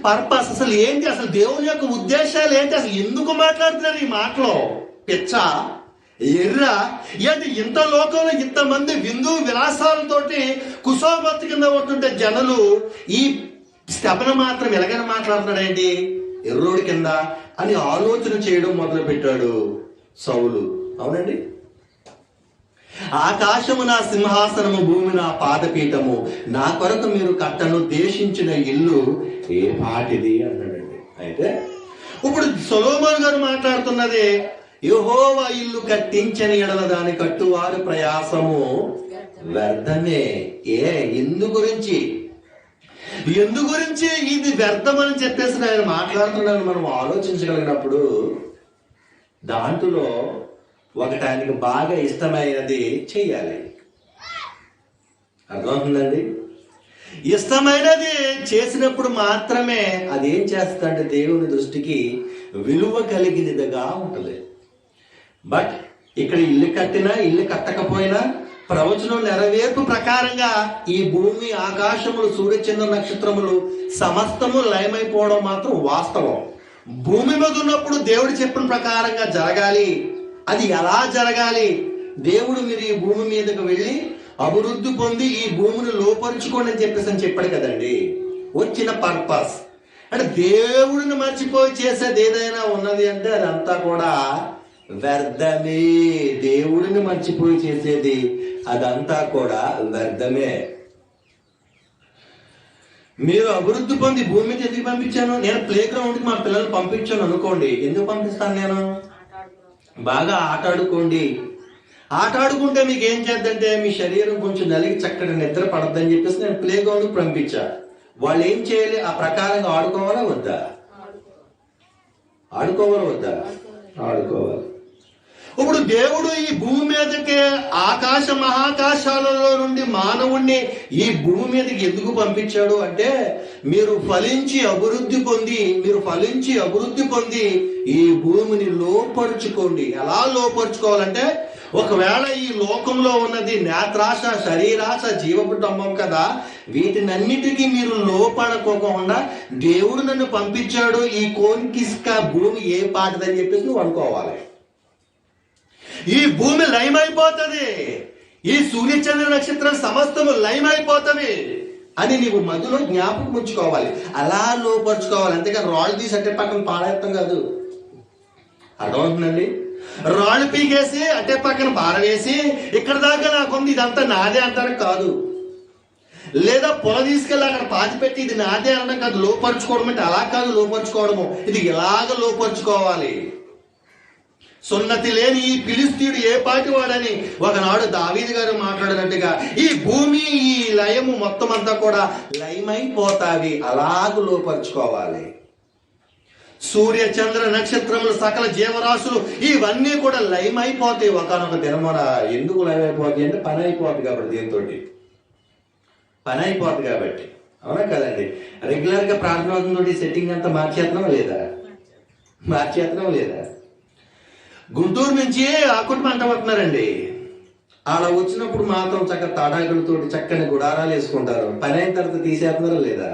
పర్పస్, అసలు ఏంటి, అసలు దేవుని యొక్క ఉద్దేశాలు ఏంటి, అసలు ఎందుకు మాట్లాడుతున్నారు ఈ మాటలో, పిచ్చ ఎర్ర ఏంటి, ఇంత లోకంలో ఇంతమంది విందు విలాసాలతోటి కుశోబత్తు కింద ఉంటుంటే జనులు ఈ స్టెఫెన్ మాత్రం ఎలాగైనా మాట్లాడుతున్నాడేంటి ఎర్రోడి కింద అని ఆలోచన చేయడం మొదలు పెట్టాడు సౌలు. అవునండి, ఆకాశము నా సింహాసనము, భూమి నా పాదపీఠము, నా కొరకు మీరు కట్టను ఉద్దేశించిన ఇల్లు ఏ పాటిది అన్నాడండి. అయితే ఇప్పుడు సొలొమోను గారు మాట్లాడుతున్నది, యెహోవా ఇల్లు కట్టించని ఎడల దాని కట్టువారు ప్రయాసము వ్యర్థమే. ఎందు గురించి ఇది వ్యర్థమని చెప్పేసి ఆయన మాట్లాడుతున్నాను మనం ఆలోచించగలిగినప్పుడు, దాంట్లో ఒకటి ఆయనకి బాగా ఇష్టమైనది చెయ్యాలి. అర్థమవుతుందండి? ఇష్టమైనది చేసినప్పుడు మాత్రమే అది ఏం చేస్తుందంటే దేవుని దృష్టికి విలువ కలిగినదిగా ఉంటుంది. బట్ ఇక్కడ ఇల్లు కట్టినా ఇల్లు కట్టకపోయినా ప్రవచనం నెరవేర్పు ప్రకారంగా ఈ భూమి, ఆకాశములు, సూర్యచంద్ర నక్షత్రములు సమస్తము లయమైపోవడం మాత్రం వాస్తవం. భూమి మీద ఉన్నప్పుడు దేవుడు చెప్పిన ప్రకారంగా జరగాలి. అది ఎలా జరగాలి? దేవుడు మీరు ఈ భూమి మీదకు వెళ్ళి అభివృద్ధి పొంది ఈ భూమిని లోపరుచుకోండి అని చెప్పాడు కదండి. వచ్చిన పర్పస్ అంటే దేవుడిని మర్చిపోయి చేసేది ఏదైనా ఉన్నది అంటే అదంతా కూడా వ్యర్థమే. దేవుడిని మర్చిపోయి చేసేది అదంతా కూడా వ్యర్థమే. మీరు అభివృద్ధి పొంది భూమి మీద ఎందుకు పంపించాను? నేను ప్లే గ్రౌండ్కి మా పిల్లల్ని పంపించాను అనుకోండి, ఎందుకు పంపిస్తాను? నేను బాగా ఆట ఆడుకుంటే మీకు ఏం చేద్దంటే మీ శరీరం కొంచెం నలిగి చక్కటి నిద్ర పడద్దని చెప్పేసి నేను ప్లే గ్రౌండ్కి పంపించా. వాళ్ళు ఏం చేయాలి? ఆ ప్రకారంగా ఆడుకోవాలా వద్దా? ఆడుకోవాలి. ఇప్పుడు దేవుడు ఈ భూమి మీదకి ఆకాశ మహాకాశాలలో నుండి మానవుణ్ణి ఈ భూమి మీదకి ఎందుకు పంపించాడు అంటే, మీరు ఫలించి అభివృద్ధి పొంది ఈ భూమిని లోపరుచుకోండి. ఎలా లోపరుచుకోవాలంటే, ఒకవేళ ఈ లోకంలో ఉన్నది నేత్రాశ, శరీరాశ, జీవపుటంబం కదా, వీటినన్నిటికీ మీరు లోపడకోకుండా దేవుడు నన్ను పంపించాడు, ఈ కోన్కిస్క భూమి ఏ పాటదని చెప్పేసి నువ్వు అనుకోవాలి. ఈ భూమి లయమైపోతుంది, ఈ సూర్యచంద్ర నక్షత్రం సమస్తము లయమైపోతవి అని నీవు మధ్యలో జ్ఞాపకం ఉంచుకోవాలి. అలా లోపరుచుకోవాలి. అంతేకాని రాళ్ళు తీసి అంటే పక్కన పాడేస్తాం కాదు. అర్థమవుతుందండి? రాళ్ళు పీకేసి అంటే పక్కన పారవేసి ఇక్కడ దాకా నాకుంది ఇదంతా నాదే అంటారు కాదు. లేదా పొల తీసుకెళ్ళి అక్కడ పాతిపెట్టి ఇది నాదే అనడం కాదు. లోపరుచుకోవడం అంటే అలా కాదు. లోపరుచుకోవడము ఇది ఇలాగ లోపరుచుకోవాలి. సున్నతి లేని ఈ ఫిలిస్తీయుడు ఏ పాటి వాడని ఒకనాడు దావీదు గారు మాట్లాడినట్టుగా ఈ భూమి, ఈ లయము మొత్తం అంతా కూడా లయమైపోతావి. అలాగ లోపరుచుకోవాలి. సూర్య చంద్ర నక్షత్రములు, సకల జీవరాశులు ఇవన్నీ కూడా లయమైపోతాయి ఒకనొక దినమున. ఎందుకు లయమైపోతాయి అంటే పని అయిపోతుంది కాబట్టి. దీంతో పని అయిపోతుంది కాబట్టి. అవునా కదండి? రెగ్యులర్గా ప్రార్థన సెట్టింగ్ అంతా మార్చేస్తున్నాం లేదా? మార్చేస్తున్నాం లేదా? గుంటూరు నుంచి ఆకుటి మంట పడుతున్నారండి. అలా వచ్చినప్పుడు మాత్రం చక్కగా తాడాకులతో చక్కని గుడారాలు వేసుకుంటారు. పని అయిన తర్వాత తీసేస్తున్నారా లేదా?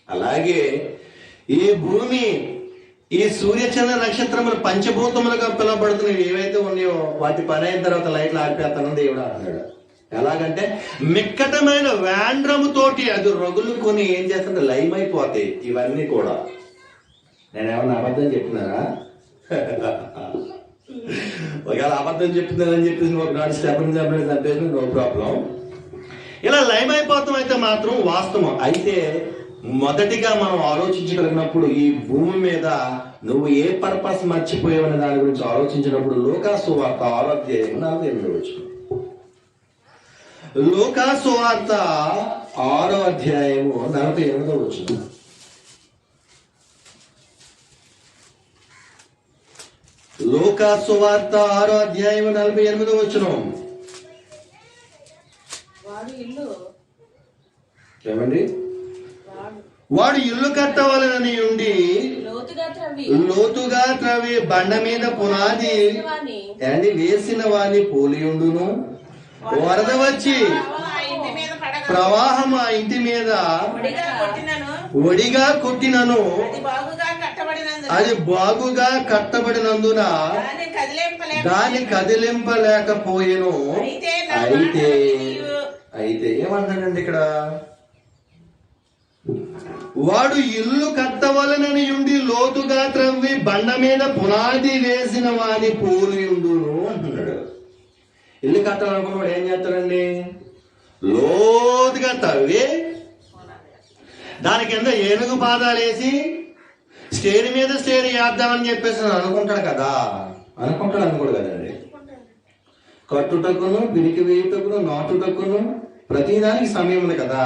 అలాగే ఈ భూమి, ఈ సూర్యచంద్ర నక్షత్రములు పంచభూతములుగా పిలువబడుతున్నవి ఏవైతే ఉన్నాయో వాటి పని అయిన తర్వాత లైట్లు ఆడిపేస్తానని దేవుడు అంటున్నాడు. ఎలాగంటే మిక్కటమైన వ్యాండ్రముతోటి అది రగులుకొని ఏం చేస్తుంటే లయమైపోతాయి ఇవన్నీ కూడా. నేనేమన్నా అబద్ధం చెప్తున్నారా? ఒకవేళ అబద్ధం చెప్తున్నానని చెప్పేసి ఒకనాడు స్టెఫన్ చంపేసి నో ప్రాబ్లం. ఇలా లయమైపోతాం అయితే మాత్రం వాస్తవం. అయితే మొదటిగా మనం ఆలోచించగలిగినప్పుడు ఈ భూమి మీద నువ్వు ఏ పర్పస్ మర్చిపోయావనే దాని గురించి ఆలోచించినప్పుడు లూకాసు వార్త 6వ అధ్యాయం 48వ వచనం. లూకాసు వార్త 6వ అధ్యాయము 48వ వచనం. లూకాసు వార్త 6వ అధ్యాయం 48వ వచనం. ఏమండి? వాడు ఇల్లు కట్టవాలని ఉండి లోతుగా త్రవి బండ మీద పునాది వేసిన వాని పోలియుండును. వరద వచ్చి ప్రవాహం ఆ ఇంటి మీద ఒడిగా కొట్టినను అది బాగుగా కట్టబడినందున దాన్ని కదిలింపలేకపోయేను. అయితే ఏమంటాడండి ఇక్కడ? వాడు ఇల్లు కట్టవలనని ఉండి లోతుగా త్రవ్వి బండ మీద పునాది వేసిన వాని పోలియుండును అంటున్నాడు. ఇల్లు కట్టాలనుకున్నవాడు ఏం చేస్తాడండి? లోతుగా తవ్వి దాని కింద ఏనుగు పాదాలు వేసి స్టేర్ మీద స్టేర్ వేద్దామని చెప్పేసి అనుకుంటాడు కదా. అనుకోడు కదండి. కట్టుటకును, పిడికి వేయుటకును, నాటుటకును ప్రతిదానికి సమయం ఉంది కదా.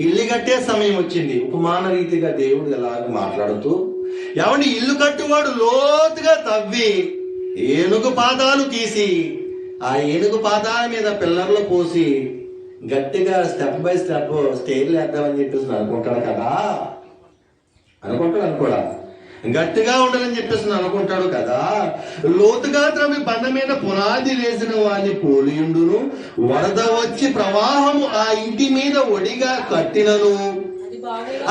ఇల్లు కట్టే సమయం వచ్చింది. ఉపమాన రీతిగా దేవుడు ఎలాగ మాట్లాడుతూ ఎవరిని ఇల్లు కట్టువాడు లోతుగా తవ్వి ఏనుగు పాదాలు తీసి ఆ ఏనుగు పాదాల మీద పిల్లర్లు పోసి గట్టిగా స్టెప్ బై స్టెప్ స్టేర్లు వేద్దామని చెప్పేసి అనుకుంటాడు కదా. అనుకోడా? గట్టిగా ఉండాలని చెప్పేసి అనుకుంటాడు కదా. లోతుగా త్రవ్వి బండ మీద పునాది వేసిన వాని పోలియుండును. వరద వచ్చి ప్రవాహము ఆ ఇంటి మీద ఒడిగా కట్టినను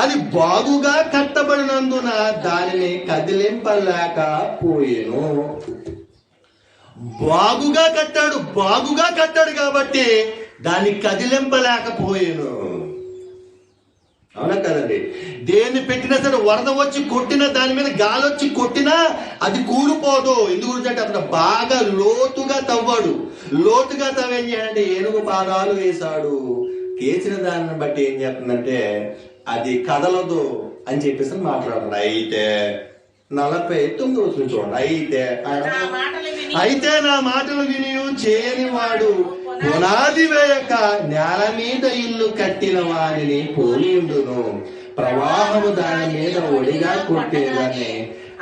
అది బాగుగా కట్టబడినందున దానిని కదిలింపలేకపోయేను. బాగుగా కట్టాడు కాబట్టి దాన్ని కదిలింపలేకపోయేను. అవునా కదండి? దేన్ని పెట్టినా సరే వరద వచ్చి కొట్టినా, దాని మీద గాలి వచ్చి కొట్టినా అది కూలిపోదు. ఎందుకంటే అతను బాగా లోతుగా తవ్వాడు. లోతుగా తవ్వేం చేయాలంటే ఏనుగు పాదాలు వేశాడు. కేసిన దాన్ని బట్టి ఏం చేస్తుందంటే అది కదలదు అని చెప్పేసి మాట్లాడుతున్నాడు. అయితే 49వ వచనం చూడండి. అయితే నా మాటలు విని చేయని వాడు పునాది వేయక నేల మీద ఇల్లు కట్టిన వారిని పోలియుండును. ప్రవాహము దాని మీద ఒడిగా కొట్టేదని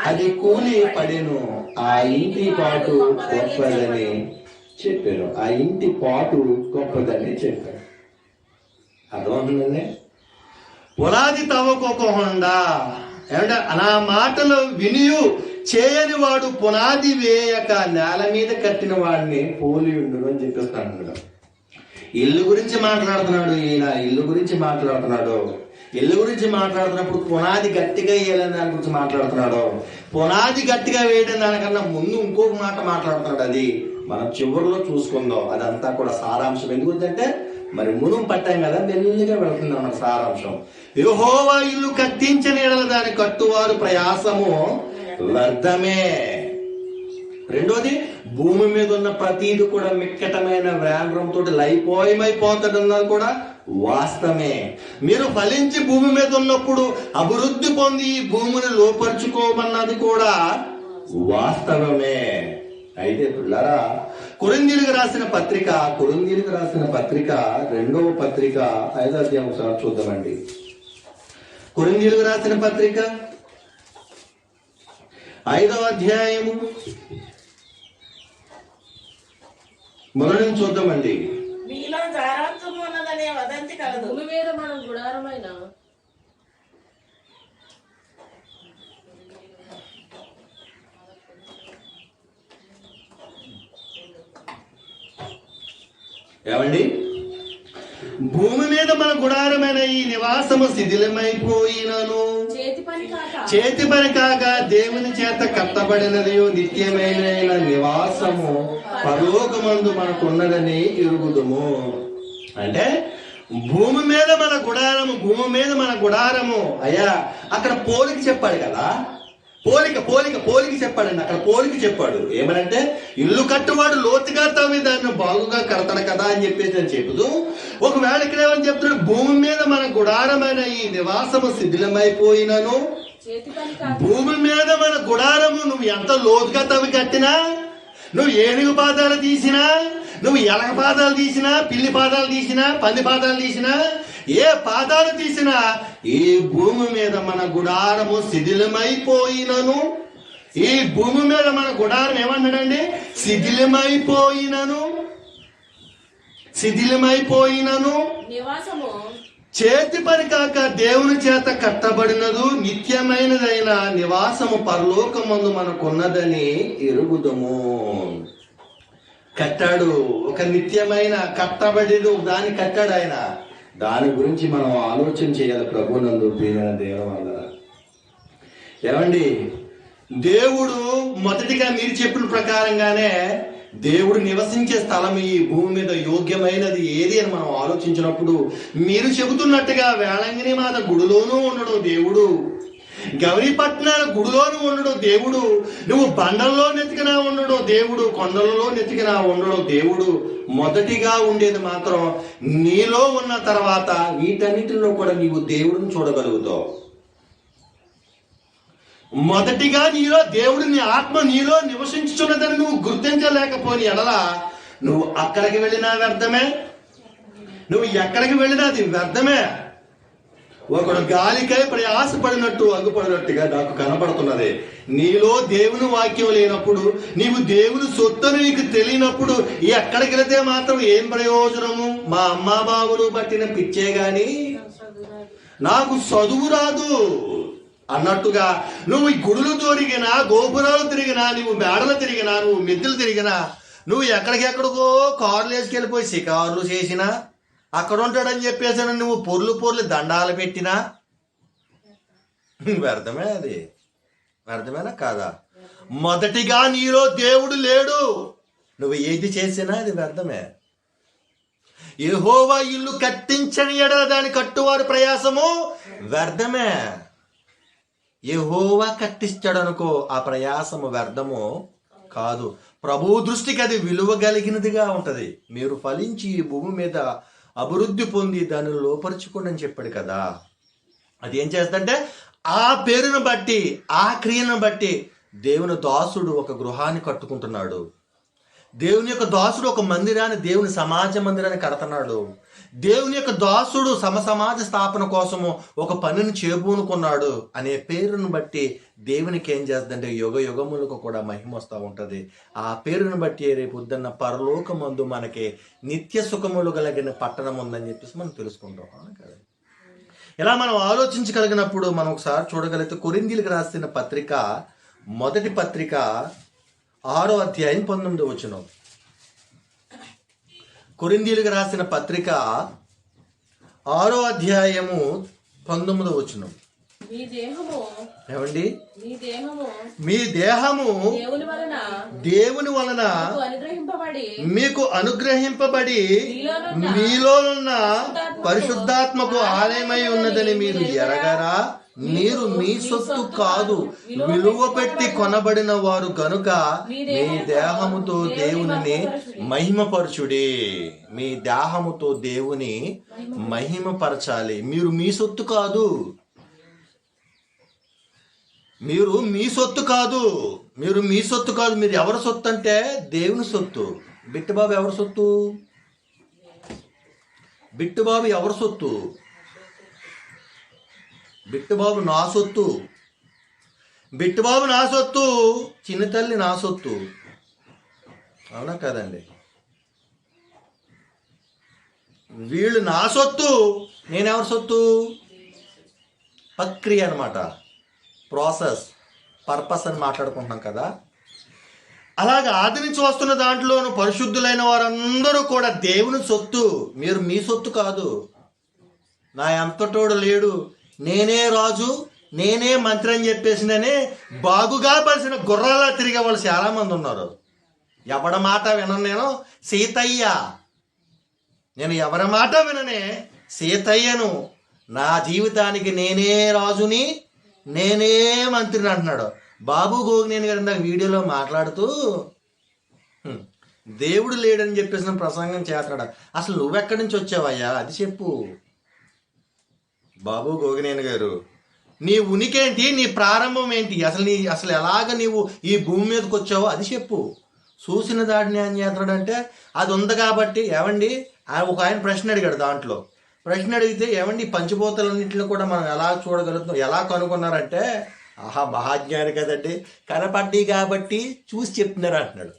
అది కూలి పడెను. ఆ ఇంటి పాటు గొప్పదని చెప్పాను. అర్థమవుతుందండి? పునాది తవ్వుకోకుండా ఏమంటే నా మాటలు వినియు చేయని వాడు పునాది వేయక నేల మీద కట్టిన వాడిని పోలి ఉండును అని చెప్పేస్తాడు. ఇల్లు గురించి మాట్లాడుతున్నాడు ఈయన, ఇల్లు గురించి మాట్లాడుతున్నాడు. ఇల్లు గురించి మాట్లాడుతున్నప్పుడు పునాది గట్టిగా వేయాలని దాని గురించి మాట్లాడుతున్నాడు. పునాది గట్టిగా వేయడం దానికన్నా ముందు ఇంకొక మాట మాట్లాడుతున్నాడు. అది మనం చివరిలో చూసుకుందాం. అదంతా కూడా సారాంశం. ఎందుకంటే మరి మునుము పట్టాం కదా, మెల్లిగా వెళుతుంది మన సారాంశం. యెహోవా ఇల్లు కట్టించని ఎడల దాని కట్టువారు ప్రయాసము వ్యర్థమే. రెండోది, భూమి మీద ఉన్న ప్రతీది కూడా మిక్కటమైన వ్యాంగ్రంతో లైపోయమైపోతాడన్నది కూడా వాస్తవమే. మీరు ఫలించి భూమి మీద ఉన్నప్పుడు అభివృద్ధి పొంది ఈ భూమిని లోపరుచుకోమన్నది కూడా వాస్తవమే. అయితే పిల్లరా, కొరింథీయులకు రాసిన పత్రిక 2వ పత్రిక 5వ అధ్యాయం ఒకసారి చూద్దామండి. కొరింథీయులకు రాసిన పత్రిక 5వ అధ్యాయము మొదటి నుంచి చూద్దామండి. మీలో జారత్వము ఉన్నదనే వదంతి కలదు. భూమి మీద మనం గుడారమైన ఏమండి, భూమి మీద మన గుడారమైన ఈ నివాసము శిథిలమైపోయినను చేతి పని కాక దేవుని చేత కట్టబడినది నిత్యమైన నివాసము పరలోకమందు మనకున్నదని ఎరుగుదుము. అంటే భూమి మీద మన గుడారము అయ్యా, అక్కడ పోలిక చెప్పాడు కదా, పోలిక చెప్పాడండి. అక్కడ పోలిక చెప్పాడు. ఏమనంటే, ఇల్లు కట్టువాడు లోతుగా తవ్వి దాన్ని బాగుగా కడతాడు కదా అని చెప్పేసి నేను చెబుతూ, ఒకవేళ ఇక్కడ ఏమని చెప్తున్నాడు, భూమి మీద మన గుడారమైన ఈ నివాసము శిథిలమైపోయినను. భూమి మీద మన గుడారము నువ్వు ఎంత లోతుగా తవ్వి కట్టినా, నువ్వు ఏనుగు పాదాలు తీసినా, నువ్వు ఎలక పాదాలు తీసినా, పిల్లి పాదాలు తీసినా, పంది పాదాలు తీసినా, ఏ పాదాలు తీసినా ఈ భూమి మీద మన గుడారము శిథిలమైపోయినను. ఈ భూమి మీద మన గుడారం ఏమన్నాడండి? శిథిలమైపోయినను నివాసము చేతి పని కాక దేవుని చేత కట్టబడినదు నిత్యమైనదైన నివాసము పరలోకమందు మనకున్నదని ఎరుగుదము. కట్టాడు, ఒక నిత్యమైన కట్టబడిదు దాన్ని కట్టాడు ఆయన. దాని గురించి మనం ఆలోచన చేయాలి. ప్రభునందు ప్రియమైన దేవుని వల్ల ఏమండి, దేవుడు మొదటిగా మీరు చెప్పిన ప్రకారంగానే దేవుడు నివసించే స్థలం ఈ భూమి మీద యోగ్యమైనది ఏది అని మనం ఆలోచించినప్పుడు, మీరు చెబుతున్నట్టుగా వేళంగిని మాత గుడిలోనూ ఉండడు దేవుడు, గౌరీపట్నాల గుడిలోనూ ఉండడు దేవుడు, నువ్వు బండల్లో నెతికినా ఉండడు దేవుడు, కొండలలో నెతికినా ఉండడు దేవుడు. మొదటిగా ఉండేది మాత్రం నీలో ఉన్న తర్వాత వీటన్నిటిలో కూడా నీవు దేవుడిని చూడగలుగుతావు. మొదటిగా నీలో దేవుడు, నీ ఆత్మ నీలో నివసించుచున్నదని నువ్వు గుర్తించలేకపోని ఎడల నువ్వు అక్కడికి వెళ్ళినా వ్యర్థమే, నువ్వు ఎక్కడికి వెళ్ళినా అది వ్యర్థమే. ఒకడు గాలికై ప్రయాసపడినట్టు అగ్గుపడినట్టుగా నాకు కనపడుతున్నది. నీలో దేవుని వాక్యం లేనప్పుడు, నీవు దేవుని సొత్తును నీకు తెలియనప్పుడు ఎక్కడికి వెళితే మాత్రం ఏం ప్రయోజనము? మా అమ్మా బాబులు పట్టిన పిచ్చే గాని నాకు చదువు రాదు అన్నట్టుగా నువ్వు ఈ గుడులు తిరిగినా, గోపురాలు తిరిగినా, నువ్వు మేడలు తిరిగినా, నువ్వు మిద్దెలు తిరిగినా, నువ్వు ఎక్కడికెక్కడికో కార్లు వేసుకెళ్ళిపోయి షికారులు చేసినా, అక్కడ ఉంటాడని చెప్పేసాను నువ్వు పొర్లు దండాలు పెట్టినా వ్యర్థమే. అది వ్యర్థమేనా కాదా? మొదటిగా నీలో దేవుడు లేడు, నువ్వు ఏది చేసినా అది వ్యర్థమే. యెహోవా ఇల్లు కట్టించని ఎడల దాని కట్టువారి ప్రయాసము వ్యర్థమే. యెహోవా కట్టిస్తాడు అనుకో, ఆ ప్రయాసము వ్యర్థము కాదు. ప్రభు దృష్టికి అది విలువ కలిగినదిగా ఉంటది. మీరు ఫలించి ఈ భూమి మీద అభివృద్ధి పొంది దాన్ని లోపరుచుకోండి అని చెప్పాడు కదా. అది ఏం చేస్తుందంటే, ఆ పేరును బట్టి, ఆ క్రియను బట్టి దేవుని దాసుడు ఒక గృహాన్ని కట్టుకుంటున్నాడు. దేవుని యొక్క దాసుడు ఒక మందిరాన్ని, దేవుని సమాజ మందిరాన్ని కడుతున్నాడు. దేవుని యొక్క దాసుడు సమాజ స్థాపన కోసము ఒక పనిని చేపూనుకున్నాడు అనే పేరును బట్టి దేవునికి ఏం చేస్తుందంటే యుగ యుగములకు కూడా మహిమ వస్తూ ఉంటుంది. ఆ పేరును బట్టి రేపు పొద్దున్న పరలోకమందు మనకి నిత్య సుఖములు కలిగిన పట్టణం ఉందని చెప్పేసి మనం తెలుసుకుంటాం కదా. ఇలా మనం ఆలోచించగలిగినప్పుడు మనం ఒకసారి చూడగలిగితే కొరింథీయులకు రాసిన పత్రిక మొదటి పత్రిక 6వ అధ్యాయం 19వ వచనం. కొరింథీయులకు రాసిన పత్రిక 6వ అధ్యాయము 19వ వచనం. ఏమండి? మీ దేహము దేవుని వలన మీకు అనుగ్రహింపబడి మీలో ఉన్న పరిశుద్ధాత్మకు ఆలయమై ఉన్నదని మీరు ఎరగరా? మీరు మీ సొత్తు కాదు, విలువ పెట్టి కొనబడిన వారు గనుక మీ దేహముతో దేవుని మహిమపరచుడి. మీ దేహముతో దేవుని మహిమపరచాలి. మీరు మీ సొత్తు కాదు, మీరు మీ సొత్తు కాదు, మీరు మీ సొత్తు కాదు. మీరు ఎవరి సొత్తు అంటే దేవుని సొత్తు. బిట్టుబాబు ఎవరి సొత్తు? బిట్టుబాబు ఎవరి సొత్తు? బిట్టుబాబు నా సొత్తు. బిట్టుబాబు నా సొత్తు, చిన్న తల్లి నా సొత్తు. అవునా కదండి? వీళ్ళు నా సొత్తు, నేనెవరి సొత్తు? ప్రక్రియ అనమాట, ప్రాసెస్, పర్పస్ అని మాట్లాడుకుంటున్నాం కదా. అలాగే ఆది నుంచి వస్తున్న దాంట్లోనూ పరిశుద్ధులైన వారందరూ కూడా దేవుని సొత్తు. మీరు మీ సొత్తు కాదు. నా ఎంతటోడు లేడు, నేనే రాజు, నేనే మంత్రి అని చెప్పేసిననే బాగుగా పరిచిన గుర్రాలా తిరిగే వాళ్ళు చాలామంది ఉన్నారు. ఎవరి మాట వినను నేను, సీతయ్య. నేను ఎవరి మాట విననే, సీతయ్యను. నా జీవితానికి నేనే రాజుని, నేనే మంత్రిని అంటున్నాడు. బాబు గోగినేని గారు ఇందాక వీడియోలో మాట్లాడుతూ దేవుడు లేడని చెప్పేసిన ప్రసంగం చేస్తాడు. అసలు నువ్వెక్కడి నుంచి వచ్చావయ్యా అది చెప్పు. బాబు గోగినేని గారు, నీ ఉనికి ఏంటి? నీ ప్రారంభం ఏంటి? అసలు ఎలాగ నీవు ఈ భూమి మీదకి వచ్చావో అది చెప్పు. చూసిన దాడిని ఏం చేస్తాడంటే అది ఉంది కాబట్టి. ఏమండి, ఒక ఆయన ప్రశ్న అడిగాడు. దాంట్లో ప్రశ్న అడిగితే, ఏమండి పంచభూతాలన్నింటిలో కూడా మనం ఎలా చూడగలుగుతాం, ఎలా కనుక్కున్నారంటే, ఆహా మహాజ్ఞాని కదండి, కనపడ్డి కాబట్టి చూసి చెప్తున్నారు అంటున్నాడు.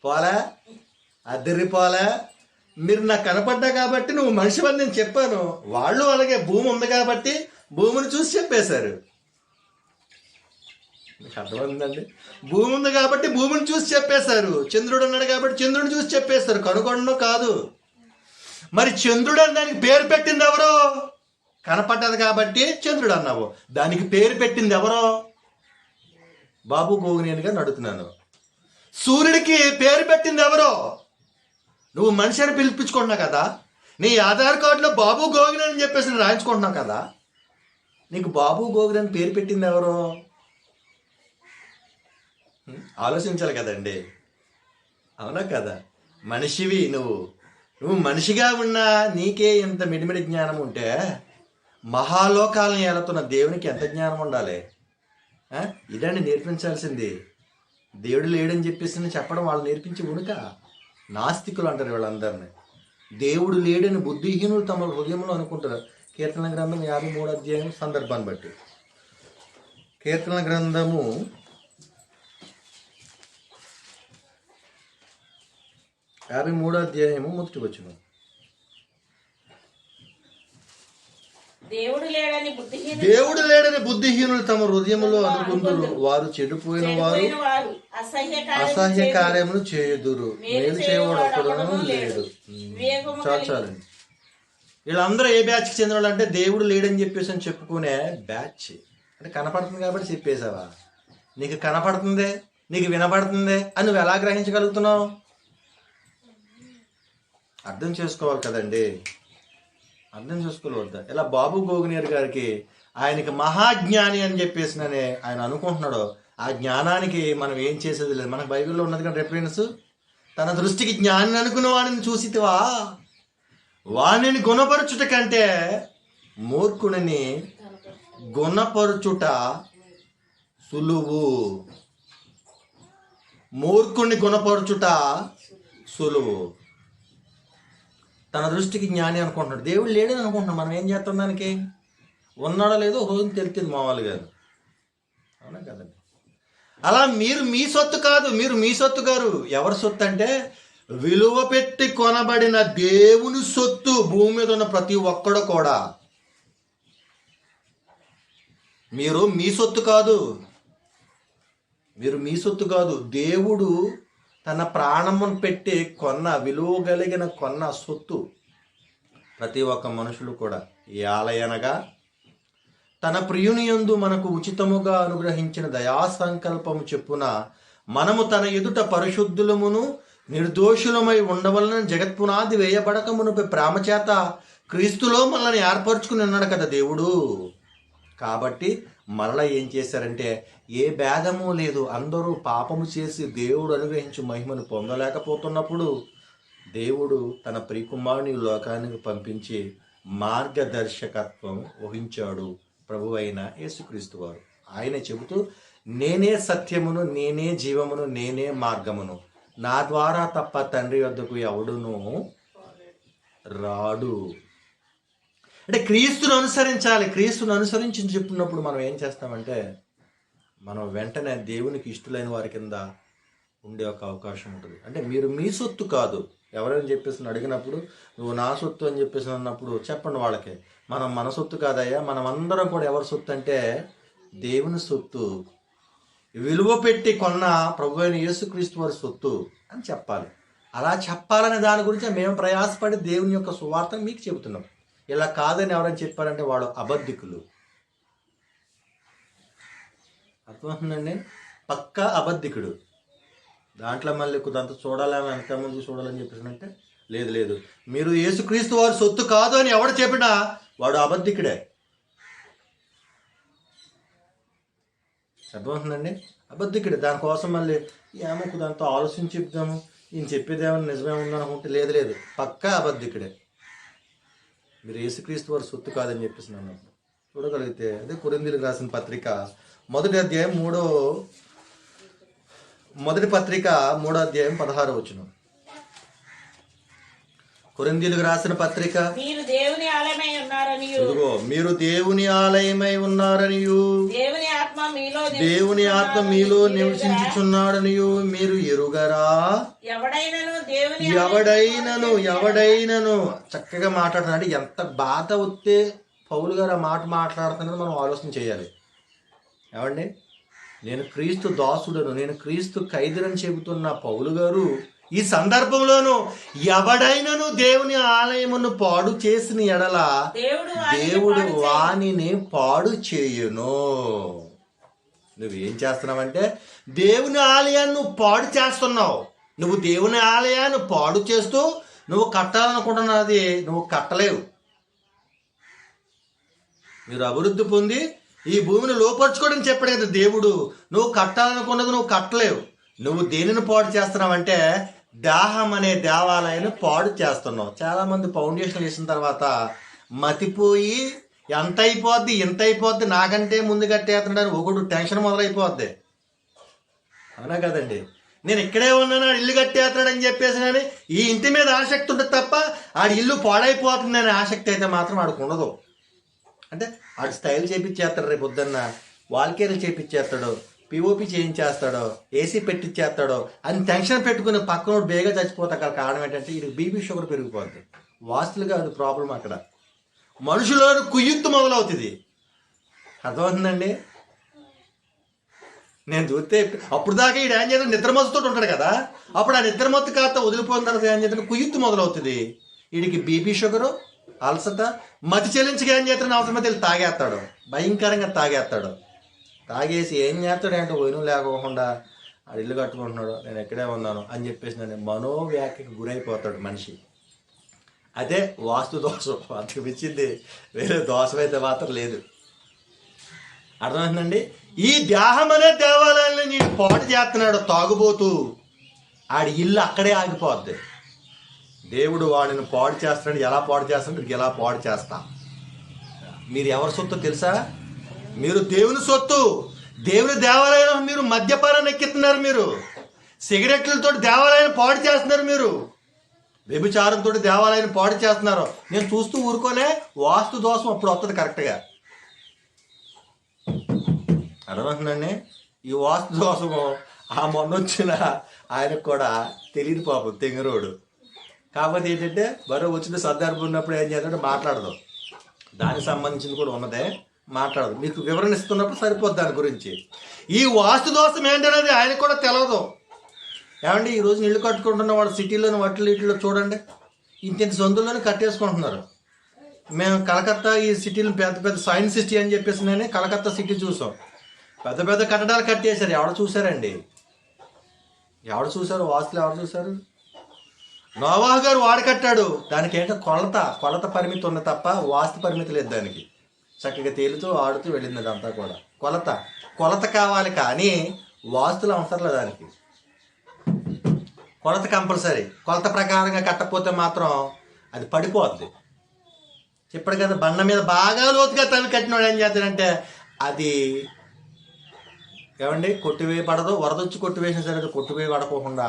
పోలా అద్దరిపోలా, మీరు నాకు కనపడ్డా కాబట్టి నువ్వు మనిషి అని నేను చెప్పాను. వాళ్ళు అలాగే భూమి ఉంది కాబట్టి భూమిని చూసి చెప్పేశారు. మీకు అర్థమైందండి? భూమి ఉంది కాబట్టి భూమిని చూసి చెప్పేశారు. చంద్రుడు ఉన్నాడు కాబట్టి చంద్రుడిని చూసి చెప్పేశారు. కనుగొనడం కాదు. మరి చంద్రుడు అని దానికి పేరు పెట్టింది ఎవరో? కనపడ్డది కాబట్టి చంద్రుడు అన్నావు. దానికి పేరు పెట్టింది ఎవరో? బాబు గోగినేనిగా నడుతున్నాను. సూర్యుడికి పేరు పెట్టింది ఎవరో? నువ్వు మనిషి అని పిలిపించుకుంటున్నావు కదా. నీ ఆధార్ కార్డులో బాబు గోగినేని అని చెప్పేసి రాయించుకుంటున్నావు కదా. నీకు బాబు గోగినేని పేరు పెట్టింది ఎవరో? ఆలోచించాలి కదండి. అవునా కదా? మనిషివి నువ్వు మనిషిగా ఉన్నా నీకే ఇంత మిడిమిడి జ్ఞానం ఉంటే మహాలోకాలను ఏలుతున్న దేవునికి ఎంత జ్ఞానం ఉండాలి? ఇదండి నేర్పించాల్సింది. దేవుడు లేడని చెప్పేసి చెప్పడం వాళ్ళు నేర్పించి ఉనుక. నాస్తికులు అంటారు వీళ్ళందరినీ. దేవుడు లేడని బుద్ధిహీనులు తమ హృదయంలో అనుకుంటారు. కీర్తన గ్రంథం 53వ అధ్యాయం సందర్భాన్ని బట్టి. కీర్తన గ్రంథము 53వ అధ్యాయము మొదటి వచనం. దేవుడు లేడని బుద్ధిహీనులు తమ హృదయములో అనుకుందురు. వారు చెడిపోయిన వారు అసహ్య కార్యములు చేయుదురు. మేలు చేయవాడు ఒక్కడును లేడు. చాలండి. వీళ్ళందరూ ఏ బ్యాచ్కి చెందిన వాళ్ళు అంటే దేవుడు లేడని చెప్పేసి అని చెప్పుకునే బ్యాచ్. అంటే కనపడుతుంది కాబట్టి చెప్పేసావా? నీకు కనపడుతుందే, నీకు వినపడుతుందే అని నువ్వు ఎలా గ్రహించగలుగుతున్నావు? అర్థం చేసుకోవాలి కదండి. అర్థం చేసుకోవద్దా? ఇలా బాబు గోగినేని గారికి ఆయనకి మహాజ్ఞాని అని చెప్పేసిననే ఆయన అనుకుంటున్నాడు. ఆ జ్ఞానానికి మనం ఏం చేసేది లేదు. మనకు బైబిల్లో ఉన్నది కానీ రెఫరెన్స్, తన దృష్టికి జ్ఞాని అనుకున్న వాడిని చూసితివా, వాణిని గుణపరచుట కంటే మూర్ఖుడిని గుణపరచుట సులువు. మూర్ఖుడిని గుణపరచుట సులువు. తన దృష్టికి జ్ఞాని అనుకుంటున్నాడు. దేవుడు లేడని అనుకుంటున్నాడు. మనం ఏం చేస్తాం? దానికి ఉన్నాడో లేదో రోజు తెలియదు మామూలుగా. అవునా కదండి? అలా మీరు మీ సొత్తు కాదు, మీరు మీ సొత్తు గారు. ఎవరి సొత్తు అంటే విలువ పెట్టి కొనబడిన దేవుని సొత్తు. భూమి మీద ఉన్న ప్రతి ఒక్కడు కూడా మీరు మీ సొత్తు కాదు, మీరు మీ సొత్తు కాదు. దేవుడు తన ప్రాణమును పెట్టి కొన్న, విలువ కలిగిన కొన్న సొత్తు. ప్రతి ఒక్క మనుషులు కూడా యాలయనగా తన ప్రియుని యందు మనకు ఉచితముగా అనుగ్రహించిన దయా సంకల్పము చెప్పున మనము తన ఎదుట పరిశుద్ధులమును నిర్దోషులమై ఉండవలన జగత్పునాది వేయబడక మునుపై ప్రేమ చేత క్రీస్తులో మనల్ని ఏర్పరచుకుని ఉన్నాడు కదా దేవుడు. కాబట్టి మరలా ఏం చేశారంటే ఏ భేదము లేదు, అందరూ పాపము చేసి దేవుడు అనుగ్రహించి మహిమను పొందలేకపోతున్నప్పుడు దేవుడు తన ప్రియకుమారుని లోకానికి పంపించి మార్గదర్శకత్వం వహించాడు ప్రభు అయిన యేసుక్రీస్తు వారు. ఆయన చెబుతూ, నేనే సత్యమును, నేనే జీవమును, నేనే మార్గమును, నా ద్వారా తప్ప తండ్రి వద్దకు ఎవడును రాడు. అంటే క్రీస్తును అనుసరించాలి. క్రీస్తును అనుసరించి చెప్పినప్పుడు మనం ఏం చేస్తామంటే మనం వెంటనే దేవునికి ఇష్టలైన వారి కింద ఉండే ఒక అవకాశం ఉంటుంది. అంటే మీరు మీ సొత్తు కాదు. ఎవరైనా చెప్పేసి అడిగినప్పుడు నువ్వు నా సొత్తు అని చెప్పేసి అన్నప్పుడు చెప్పండి వాళ్ళకి, మనం మన సొత్తు కాదయ్యా, మనం అందరం కూడా ఎవరి సొత్తు అంటే దేవుని సొత్తు, విలువ పెట్టి కొన్న ప్రభు అయిన యేసుక్రీస్తు వారి సొత్తు అని చెప్పాలి. అలా చెప్పాలనే దాని గురించి మేము ప్రయాసపడి దేవుని యొక్క సువార్తను మీకు చెబుతున్నాం. ఇలా కాదని ఎవరైనా చెప్పారంటే వాడు అబద్ధికులు. అర్థమవుతుందండి? పక్కా అబద్ధికుడు. దాంట్లో మళ్ళీ కొంత చూడాలని, వెనక ముందు చూడాలని చెప్పేసినంటే లేదు లేదు, మీరు యేసుక్రీస్తు వారి సొత్తు కాదు అని ఎవడు చెప్పినా వాడు అబద్ధికుడే. అర్థమవుతుందండి? అబద్ధికుడే. దానికోసం మళ్ళీ ఏమో దాంతో ఆలోచించి చెప్తాము, ఈయన చెప్పేదేమన్నా నిజమే ఉందనుకుంటే లేదు లేదు, పక్కా అబద్ధికుడే. మీరు యేసుక్రీస్తు వారి సొత్తు కాదని చెప్పేసి అన్నప్పుడు చూడగలిగితే అదే కొరింథీయులకు రాసిన పత్రిక మొదటి అధ్యాయం 16వ వచనం. కొరింథీయులకు రాసిన పత్రిక, మీరు దేవుని ఆలయమై ఉన్నారనియు, ఇదిగో మీరు దేవుని ఆలయమై ఉన్నారనియు, దేవుని ఆత్మ మీలో నివసించుచున్నాడనియు మీరు ఎరుగరా. ఎవడైనను చక్కగా మాట్లాడుతున్నాడు. ఎంత బాధ వస్తే పౌలు గారు ఆ మాట మాట్లాడుతున్నది మనం ఆలోచన చేయాలి. ఏమండి, నేను క్రీస్తు దాసుడను, నేను క్రీస్తు ఖైదునని చెబుతున్న పౌలు గారు ఈ సందర్భంలోనూ ఎవడైనను దేవుని ఆలయమును పాడు చేసిన ఎడల దేవుడు వానిని పాడు చేయును. నువ్వేం చేస్తున్నావంటే దేవుని ఆలయాన్ని పాడు చేస్తున్నావు. నువ్వు దేవుని ఆలయాన్ని పాడు చేస్తూ నువ్వు కట్టాలనుకుంటున్నది నువ్వు కట్టలేవు. మీరు అభివృద్ధి పొంది ఈ భూమిని లోపరుచుకోవడం చెప్పాడు కదా దేవుడు. నువ్వు కట్టాలనుకున్నది నువ్వు కట్టలేవు. నువ్వు దేనిని పాడు చేస్తున్నావంటే దాహం అనే దేవాలయాన్ని పాడు చేస్తున్నావు. చాలామంది ఫౌండేషన్ వేసిన తర్వాత మతిపోయి ఎంత అయిపోద్ది, ఇంత అయిపోద్ది, నాకంటే ముందు కట్టేస్తున్నాడని ఒకడు టెన్షన్ మొదలైపోద్ది. అవునా కదండి? నేను ఇక్కడే ఉన్నాను, ఇల్లు కట్టేస్తున్నాడు అని చెప్పేసి కానీ ఈ ఇంటి మీద ఆసక్తి ఉంటుంది తప్ప ఆడి ఇల్లు పాడైపోతుంది అనే ఆసక్తి అయితే మాత్రం ఆడికి ఉండదు. అంటే ఆడు స్టైల్ చేపించేస్తాడు, రేపు పొద్దున్న వాల్కేరీలు చేపించేస్తాడు, పిఓపి చేయించేస్తాడో, ఏసీ పెట్టించేస్తాడో అని టెన్షన్ పెట్టుకుని పక్కనోడు బేగా చచ్చిపోతా. అక్కడ కారణం ఏంటంటే ఇది బీపీ షుగర్ పెరిగిపోద్ది. వాస్తులుగా అది ప్రాబ్లం. అక్కడ మనుషులో కుయ్యుత్తు మొదలవుతుంది. అర్థమవుతుందండి? నేను చూస్తే అప్పుడు దాకా ఈ ఏం చేస్తాడు, నిద్రమత్తుతో ఉంటాడు కదా, అప్పుడు ఆ నిద్రమత్తు కాస్త వదిలిపోయిన తర్వాత ఏం చేస్తాడు, కుయ్యుత్తు మొదలవుతుంది. వీడికి బీపీ షుగరు, అలసట, మతి చెల్లించగా ఏం చేస్తాడు, అవసరమైతే తాగేస్తాడు, భయంకరంగా తాగేస్తాడు. తాగేసి ఏం చేస్తాడు అంటే పోయిన లేకోకుండా ఆడు ఇల్లు కట్టుకుంటున్నాడు, నేను ఎక్కడే ఉన్నాను అని చెప్పేసి నేను మనోవ్యాఖ్యకి గురైపోతాడు మనిషి. అదే వాస్తు దోషం. అంతకు మించింది వేరే దోషం అయితే మాత్రం లేదు. అర్థమవుతుందండి? ఈ దేహం అనే దేవాలయాన్ని నేను పాడు చేస్తున్నాడు తాగుబోతూ, ఆడి ఇల్లు అక్కడే ఆగిపోద్ది. దేవుడు వాడిని పాడు చేస్తున్నాడు. ఎలా పాడు చేస్తున్నాడు? ఎలా పాడు చేస్తా. మీరు ఎవరి సొత్తు తెలుసా? మీరు దేవుని సొత్తు. దేవుని దేవాలయం మీరు మద్యపానాన్ని ఎక్కిస్తున్నారు. మీరు సిగరెట్లతో దేవాలయాన్ని పాడు చేస్తున్నారు. మీరు వ్యభిచారంతో దేవాలయాన్ని పాడు చేస్తున్నారు. నేను చూస్తూ ఊరుకోనే. వాస్తు దోషం అప్పుడు వస్తుంది కరెక్ట్గా. అర్థమవుతుందండి? ఈ వాస్తు దోషము ఆ మొన్నొచ్చిన ఆయనకు కూడా తెలియదు పాపం, తెంగరోడు. కాకపోతే ఏంటంటే మరో వచ్చిన సందర్భం ఉన్నప్పుడు ఏం చేస్తాడో మాట్లాడదాం. దానికి సంబంధించింది కూడా ఉన్నదే. మాట్లాడదు. మీకు వివరణ ఇస్తున్నప్పుడు సరిపోద్ది దాని గురించి. ఈ వాస్తు దోషం ఏంటనేది ఆయనకు కూడా తెలియదు. ఏమండి, ఈరోజు ఇల్లు కట్టుకుంటున్న వాళ్ళు సిటీలోని వాటిలో వీటిలో చూడండి, ఇంత సొందుల్లోనే కట్టేసుకుంటున్నారు. మేము కలకత్తా ఈ సిటీలు పెద్ద పెద్ద సైన్స్ సిటీ అని చెప్పేసి నేను కలకత్తా సిటీ చూసాం. పెద్ద పెద్ద కట్టడాలు కట్టేశారు. ఎవరు చూసారండి? ఎవరు చూసారు? వాస్తులు ఎవరు చూసారు? నోవాహు గారు వాడు కట్టాడు. దానికి ఏంటో కొలత పరిమితి ఉంది తప్ప వాస్తు పరిమితి లేదు దానికి. చక్కగా తేలుతూ ఆడుతూ వెళ్ళింది అదంతా కూడా. కొలత కావాలి కానీ వాస్తులు అవసరం లేదు దానికి. కొలత కంపల్సరీ. కొలత ప్రకారంగా కట్టకపోతే మాత్రం అది పడిపోద్ది. చెప్పాడు కదా, బండ మీద బాగా లోతుగా తవ్వి కట్టినవాడు ఏం చేస్తాడంటే అది ఏమండి కొట్టివేయబడదు. వరదొచ్చి కొట్టివేసిన సరే కొట్టివేయబడకుండా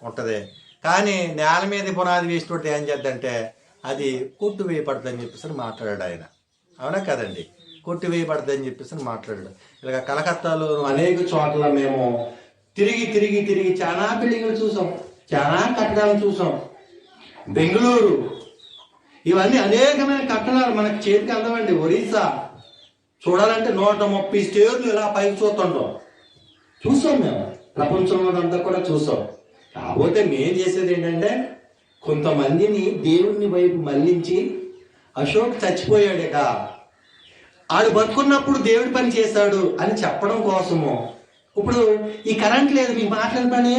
ఉంటుంది. కానీ నేల మీద పునాది వేసినట్టు ఏం చేద్దంటే అది కొట్టివేయబడుతుంది అని చెప్పేసి మాట్లాడాడు ఆయన. అవునా కదండి? కొట్టివేయబడుతుంది అని చెప్పేసి మాట్లాడాడు. ఇలాగ కలకత్తాలో అనేక చోట్ల మేము తిరిగి చాలా బిల్డింగ్లు చూసాం, చాలా కట్టడాలు చూసాం. బెంగళూరు, ఇవన్నీ అనేకమైన కట్టడాలు మనకు చేతికి అందమండి. ఒరిస్సా చూడాలంటే 130 స్టేర్లు ఇలా పైకి చూసాం మేము. ప్రపంచంలో అంతా కూడా చూసాం. కాకపోతే మేము చేసేది ఏంటంటే కొంతమందిని దేవుని వైపు మళ్లించి, అశోక్ చచ్చిపోయాడుగా ఆడు బతుకున్నప్పుడు దేవుడి పని చేశాడు అని చెప్పడం కోసము. ఇప్పుడు ఈ కరెంట్ లేదు, మీకు మాట్లాడిన పని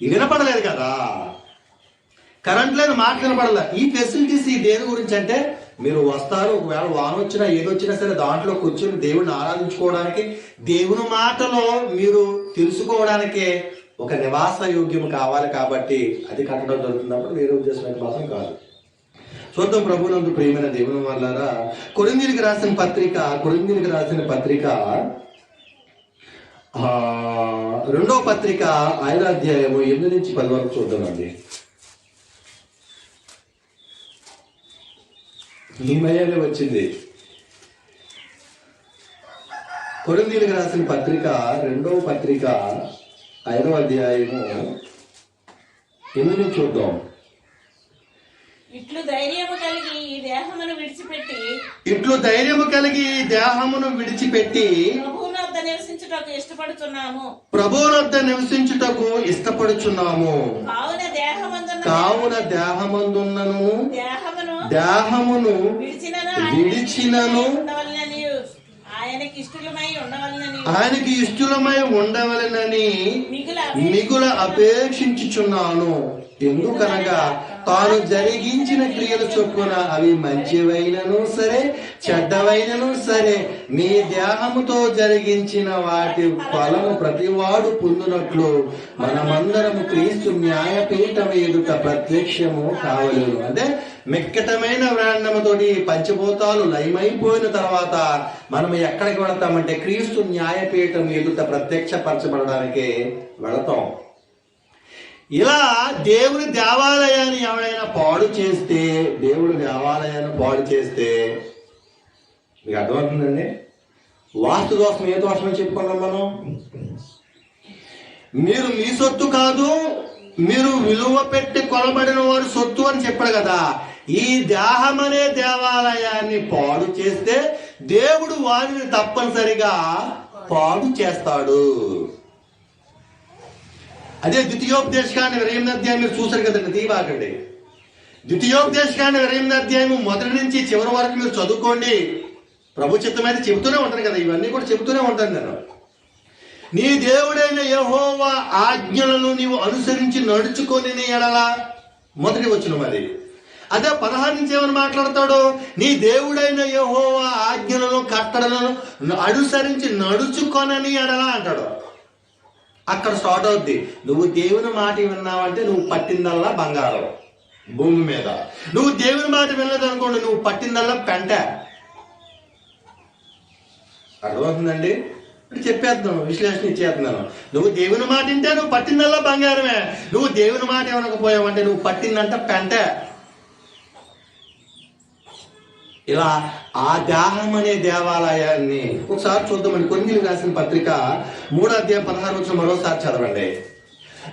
వినపడలేదు కదా. కరెంట్ లేదు, మాట వినపడలే. ఈ ఫెసిలిటీస్ ఈ దేని గురించి అంటే మీరు వస్తారు, ఒకవేళ వాన వచ్చినా ఏదొచ్చినా సరే దాంట్లో కూర్చొని దేవుడిని ఆరాధించుకోవడానికి, దేవుని మాటలో మీరు తెలుసుకోవడానికి ఒక నివాస యోగ్యం కావాలి. కాబట్టి అది కట్టడం జరుగుతున్నప్పుడు వేరే ఉద్దేశం మాత్రం కాదు. చూద్దాం ప్రభునందు ప్రియమైన దేవుని వాళ్ళారా, కొరింథీయులకు రాసిన పత్రిక 2వ పత్రిక 5వ అధ్యాయము 8 నుంచి 10 వరకు చూద్దామండి. ఈ మయాలే వచ్చింది. కొరింథీయులకు రాసిన పత్రిక 2వ పత్రిక 5వ అధ్యాయము 8 నుంచి చూద్దాం. ఇట్లు ధైర్యము కలిగి ఈ దేహమును విడిచిపెట్టి ప్రభువునొద్ద నివసించుటకు ఇష్టపడుచున్నాము. కావున దేహమందున్నను దేహమును విడిచినను ఆయనకి ఇష్టలమై ఉండవలెనని మిగుల అపేక్షించుచున్నాను. ఎందుకనగా తాను జరిగించిన క్రియలు చొప్పున అవి మంచివైనను సరే చెడ్డవైనను సరే మీ దేహముతో జరిగించిన వాటి ఫలము ప్రతివాడు పొందునట్లు మనమందరము క్రీస్తు న్యాయపీఠం ఎదుట ప్రత్యక్షము కావలేను. అంటే మిక్కటమైన వ్రాండముతోటి పంచభూతాలు లయమైపోయిన తర్వాత మనం ఎక్కడికి వెళతామంటే క్రీస్తు న్యాయపీఠం ఎదుట ప్రత్యక్షపరచబడడానికి వెళతాం. ఇలా దేవుని దేవాలయాన్ని ఎవరైనా పాడు చేస్తే, దేవుడి దేవాలయాన్ని పాడు చేస్తే మీకు అర్థమవుతుందండి. వాస్తు దోషం ఏ దోషమని చెప్పుకున్నాం మనం? మీరు మీ సొత్తు కాదు, మీరు విలువ పెట్టి కొలబడిన వారి సొత్తు అని చెప్పాడు కదా. ఈ దేహం అనే దేవాలయాన్ని పాడు చేస్తే దేవుడు వారిని తప్పనిసరిగా పాడు చేస్తాడు. అదే ద్వితీయోపదేశకాండ 8వ అధ్యాయం మీరు చూసారు కదండి. దీవాకండి ద్వితీయోపదేశకాండ 8వ అధ్యాయం మొదటి నుంచి చివరి వరకు మీరు చదువుకోండి. ప్రభు చిత్తం అయితే చెబుతూనే ఉంటాను కదా, ఇవన్నీ కూడా చెబుతూనే ఉంటాను నేను. నీ దేవుడైన యెహోవా ఆజ్ఞలను నీవు అనుసరించి నడుచుకొని ఎడల, మొదటి వచనం అది. అదే 16 నుంచి ఏమని మాట్లాడతాడు? నీ దేవుడైన యెహోవా ఆజ్ఞలను కట్టడలను అనుసరించి నడుచుకొనని ఎడల అంటాడు. అక్కడ స్టార్ట్ అవుద్ది. నువ్వు దేవుని మాట విన్నావంటే నువ్వు పట్టిందల్లా బంగారం భూమి మీద. నువ్వు దేవుని మాట వినలేదు అనుకోండి, నువ్వు పట్టిందల్లా పెంట. అర్థమవుతుందండి? చెప్పేస్తున్నాను, విశ్లేషణ ఇచ్చేస్తున్నాను. నువ్వు దేవుని మాట వింటే నువ్వు పట్టిందల్లా బంగారమే. నువ్వు దేవుని మాట వినకపోయావంటే నువ్వు పట్టిందంట పెంట. ఇలా ఆ దేహం అనే దేవాలయాన్ని ఒకసారి చూద్దామండి. కొరింథీయులకు రాసిన పత్రిక 3వ అధ్యాయం 16 వచనం మరోసారి చదవండి.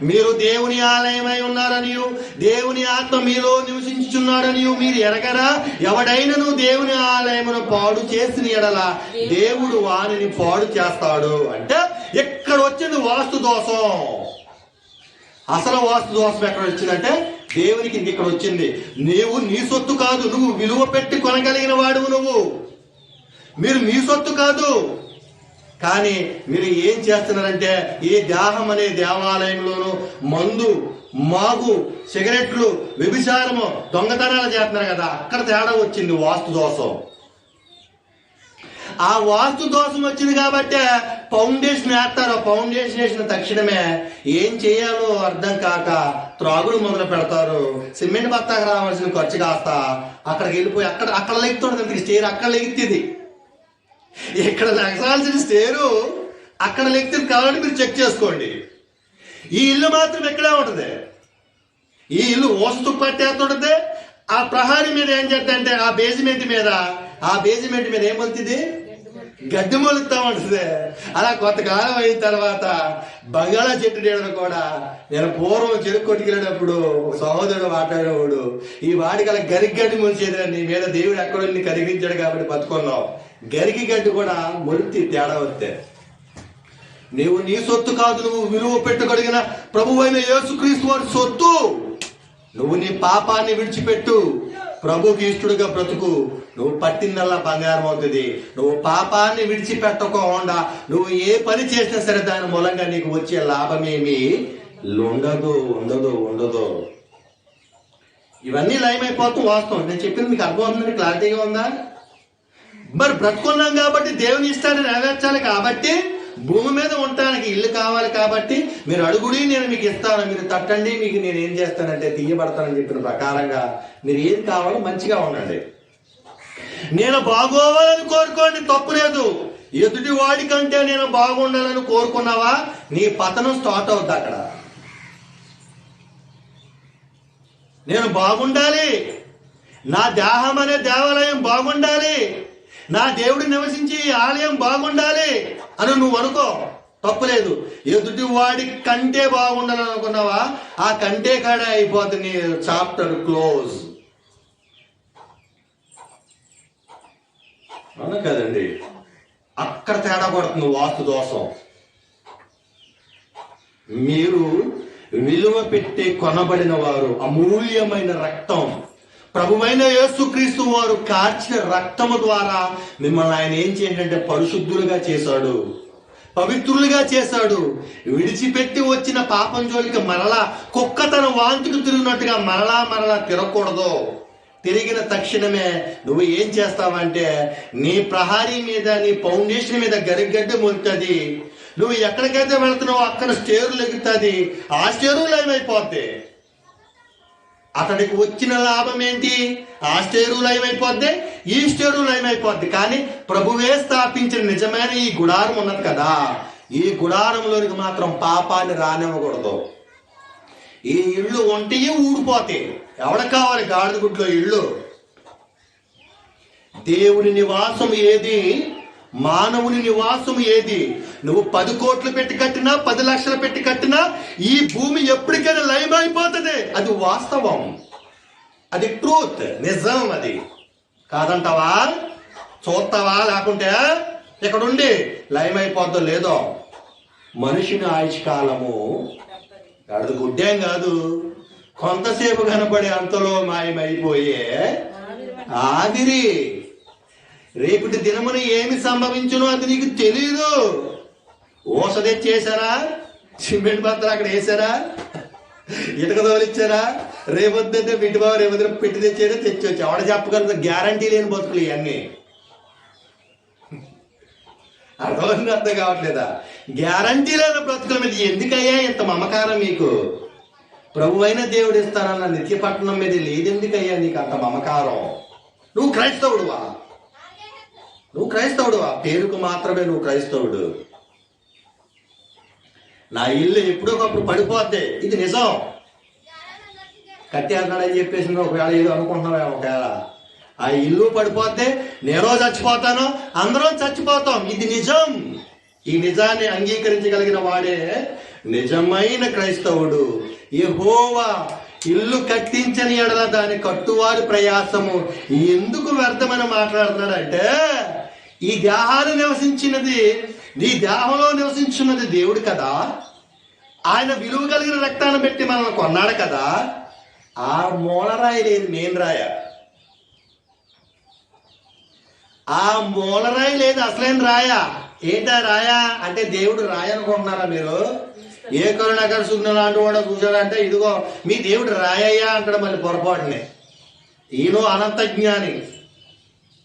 మీరు దేవుని ఆలయమై ఉన్నారనియు దేవుని ఆత్మ మీలో నివసించుచున్నాడనియు మీరు ఎరగరా? ఎవడైనను దేవుని ఆలయమును పాడు చేసిన ఎడల దేవుడు వానిని పాడు చేస్తాడు. అంటే ఎక్కడ వచ్చింది వాస్తు దోషం? అసలు వాస్తు దోషం ఎక్కడ వచ్చిందంటే దేవునికి ఇక్కడ వచ్చింది. నీవు నీ సొత్తు కాదు, నువ్వు విలువ పెట్టి కొనగలిగిన వాడువు. మీరు మీ సొత్తు కాదు, కానీ మీరు ఏం చేస్తున్నారంటే ఈ దేహం అనే దేవాలయంలోనూ మందు, మాగు, సిగరెట్లు, వ్యభిచారము, దొంగతనాలు చేస్తున్నారు కదా, అక్కడ తేడా వచ్చింది వాస్తు దోషం. ఆ వాస్తు దోషం వచ్చింది కాబట్టి ఫౌండేషన్ వేస్తారు. ఫౌండేషన్ వేసిన తక్షణమే ఏం చేయాలో అర్థం కాక త్రాగుడు మొదలు పెడతారు. సిమెంట్ బత్తాకు రావాల్సిన ఖర్చు కాస్త అక్కడికి వెళ్ళిపోయి అక్కడ లెగుతుండదు. స్టేర్ అక్కడ లెగుతుంది. ఇక్కడ లెగసాల్సిన స్టేరు అక్కడ లెగుతుంది. కావాలంటే మీరు చెక్ చేసుకోండి. ఈ ఇల్లు మాత్రం ఎక్కడే ఉంటుంది. ఈ ఇల్లు ఓసు పట్టేస్తుంటది. ఆ ప్రహారీ మీద ఏం చేద్దంటే ఆ బేస్మెంట్ మీద ఏమవుతుంది? గడ్డి మొలుతా ఉంటుంది. అలా కొంతకాలం అయిన తర్వాత బంగాళా చెట్టు నీడను కూడా నేను పూర్వం చెరుకు కొట్టుకెళ్ళినప్పుడు సహోదరుడు మాట్లాడేవాడు, ఈ వాడికి అలా గడ్డి మొలిచేది, నీ మీద దేవుడు ఎక్కడో కరిగించాడు కాబట్టి బతుకున్నావు. గరికి గడ్డి కూడా మొలిచి తేడా వస్తే నీవు నీ సొత్తు కాదు, నువ్వు విలువ పెట్టుకొడిగిన ప్రభువైన యేసుక్రీస్తు వారి సొత్తు. నువ్వు నీ పాపాన్ని విడిచిపెట్టు, ప్రభుకి ఇష్టడుగా బ్రతుకు. నువ్వు పట్టిందల్లా బంగారం అవుతుంది. నువ్వు పాపాన్ని విడిచిపెట్టకుండా నువ్వు ఏ పని చేసినా సరే దాని మూలంగా నీకు వచ్చే లాభమేమి ఉండదు. ఇవన్నీ లయమైపోతూ వాస్తవం. నేను చెప్పింది మీకు అర్థమవుతుందని క్లారిటీగా ఉందా? మరి బ్రతుకున్నాం కాబట్టి దేవుని ఇష్టాన్ని నెరవేర్చాలి కాబట్టి భూమి మీద ఉండటానికి ఇల్లు కావాలి కాబట్టి మీరు అడుగుడి, నేను మీకు ఇస్తాను, మీరు తట్టండి, మీకు నేను ఏం చేస్తానంటే తీయబడతానని చెప్పిన ప్రకారంగా మీరు ఏది కావాలో మంచిగా ఉండండి. నేను బాగోవాలని కోరుకోండి, తప్పు లేదు. ఎదుటి వాడి కంటే నేను బాగుండాలని కోరుకున్నావా, నీ పతనం స్టార్ట్ అవుద్ది అక్కడ. నేను బాగుండాలి, నా దేహం అనే దేవాలయం బాగుండాలి, నా దేవుడు నివసించి ఆలయం బాగుండాలి అని నువ్వు అనుకో, తప్పులేదు. ఎదుటి వాడి కంటే బాగుండాలని అనుకున్నావా, ఆ కంటే కాడే అయిపోతుంది, చాప్టర్ క్లోజ్. అవునా కదండి? అక్కడ తేడా పడుతుంది వాస్తు దోషం. మీరు విలువ పెట్టి కొనబడిన వారు, అమూల్యమైన రక్తం, ప్రభువైన యేసుక్రీస్తు వారు కార్చిన రక్తము ద్వారా మిమ్మల్ని ఆయన ఏం చేయంటే పరిశుద్ధులుగా చేశాడు, పవిత్రులుగా చేశాడు. విడిచిపెట్టి వచ్చిన పాపం జోలికి మరలా కుక్క తన వాంతికి తిరిగినట్టుగా మరలా తిరగకూడదు. తిరిగిన తక్షణమే నువ్వు ఏం చేస్తావంటే నీ ప్రహారీ మీద, నీ ఫౌండేషన్ మీద గరిగడ్డ మొలుతుంది. నువ్వు ఎక్కడికైతే వెళ్తున్నావో అక్కడ స్టేరులు ఎగుతుంది. ఆ స్టేరులు ఏమైపోద్ది, అతడికి వచ్చిన లాభం ఏంటి? ఆ స్టేరులు ఏమైపోద్ది, ఈ స్టేరులు ఏమైపోద్ది. కానీ ప్రభువే స్థాపించిన నిజమైన ఈ గుడారం ఉన్నది కదా, ఈ గుడారంలోనికి మాత్రం పాపాన్ని రానివ్వకూడదు. ఈ ఇళ్ళు ఒంటికి ఊడిపోతాయి. ఎవరికి కావాలి గాడిద గుడ్లో ఇళ్ళు? దేవుని నివాసం ఏది, మానవుని నివాసం ఏది? నువ్వు 10 కోట్లు పెట్టి కట్టినా, 10 లక్షలు పెట్టి కట్టినా ఈ భూమి ఎప్పటికైనా లయమైపోతుంది. అది వాస్తవం, అది ట్రూత్, నిజం. అది కాదంటావా? చూస్తావా? లేకుంటే ఇక్కడుండి లయమైపోద్దో లేదో. మనిషిని ఆయుష్కాలము గాడిద గుడ్డేం కాదు, కొంతసేపు కనపడే అంతలో మాయమైపోయే ఆవిరి. రేపటి దినమున ఏమి సంభవించునో అది నీకు తెలీదు. ఓస తెచ్చేసారా, సిమెంట్ బత్తలు అక్కడ వేసారా, ఇటుక తోలిచ్చారా, రేపొద్దంటే బిడ్డ బాబు రేపొద్దు పెట్టి తెచ్చొచ్చు. ఎవడ చెప్పగలదు? గ్యారంటీ లేని బతుకులు ఇవన్నీ. అర్థం కావట్లేదా? గ్యారంటీ లేని బ్రతుకుల మీద ఎందుకయ్యా ఇంత మమకారం మీకు? ప్రభు అయిన దేవుడు ఇస్తారన్న నిత్యపట్నం మీద లేదెందుకయ్యా నీకు అంత మమకారం? నువ్వు క్రైస్తవుడువా? పేరుకు మాత్రమే నువ్వు క్రైస్తవుడు. నా ఇల్లు ఎప్పుడో ఒకప్పుడు పడిపోద్ది, ఇది నిజం. కట్టేస్తున్నాడని చెప్పేసి ఒకవేళ ఏదో అనుకుంటున్నావా? ఒకవేళ ఆ ఇల్లు పడిపోతే నేను చచ్చిపోతాను, అందరం చచ్చిపోతాం, ఇది నిజం. ఈ నిజాన్ని అంగీకరించగలిగిన వాడే నిజమైన క్రైస్తవుడు. యెహోవా ఇల్లు కట్టించని ఎడల దాని కట్టువారి ప్రయాసము ఎందుకు వ్యర్థమని మాట్లాడుతున్నాడంటే, ఈ దేహాలు నివసించినది, ఈ దేహంలో నివసించున్నది దేవుడు కదా. ఆయన విలువ కలిగిన రక్తాన్ని పెట్టి మనల్ని కొన్నాడు కదా. ఆ మూలరాయి లేదు, మెయిన్ రాయ. ఆ మూలరాయి లేదు, అసలేం రాయ. ఏంటా రాయ అంటే దేవుడు రాయ అనుకుంటున్నారా మీరు? ఏ కరుణాకర్ సుగ్న లాంటి వాడు చూసాడంటే ఇదిగో మీ దేవుడు రాయ్యా అంటాడు. మళ్ళీ పొరపాటునే. ఈయన అనంత జ్ఞాని,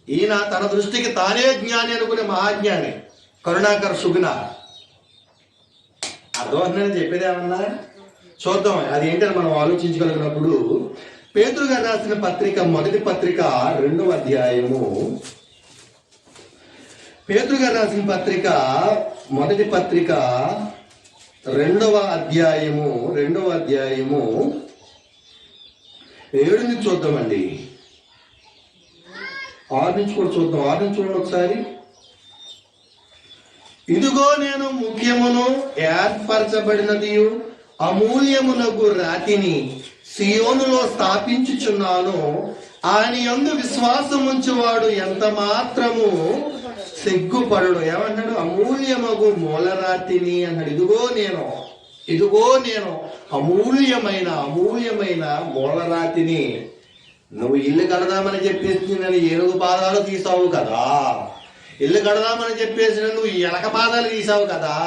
ఈయన తన దృష్టికి తానే జ్ఞాని అనుకునే మహాజ్ఞాని కరుణాకర్ సుగ్న. అర్థమవుతుందని చెప్పేది ఏమన్నా చూద్దాం. అది ఏంటని మనం ఆలోచించగలిగినప్పుడు పేతురు గారు రాసిన పత్రిక, మొదటి పత్రిక 2వ అధ్యాయము. పేతురు గారు రాసిన పత్రిక, మొదటి పత్రిక 2వ అధ్యాయము 7 నుంచి చూద్దామండి. 6 నుంచి కూడా చూద్దాం. 6 నుంచి చూడండి ఒకసారి. ఇదిగో నేను ముఖ్యమును ఏర్పరచబడినది అమూల్యమునగు రాతిని సియోనులో స్థాపించుచున్నాను. ఆయన యందు విశ్వాసముంచువాడు ఎంత మాత్రము సిగ్గుపడడు. ఏమన్నాడు? అమూల్యమగు మూలరాతిని అన్నాడు. ఇదిగో నేను అమూల్యమైన మూలరాతిని. నువ్వు ఇల్లు కడదామని చెప్పేసి నేను 7 పాదాలు తీసావు కదా. ఇల్లు కడదామని చెప్పేసి నువ్వు ఎలక పాదాలు తీసావు కదా.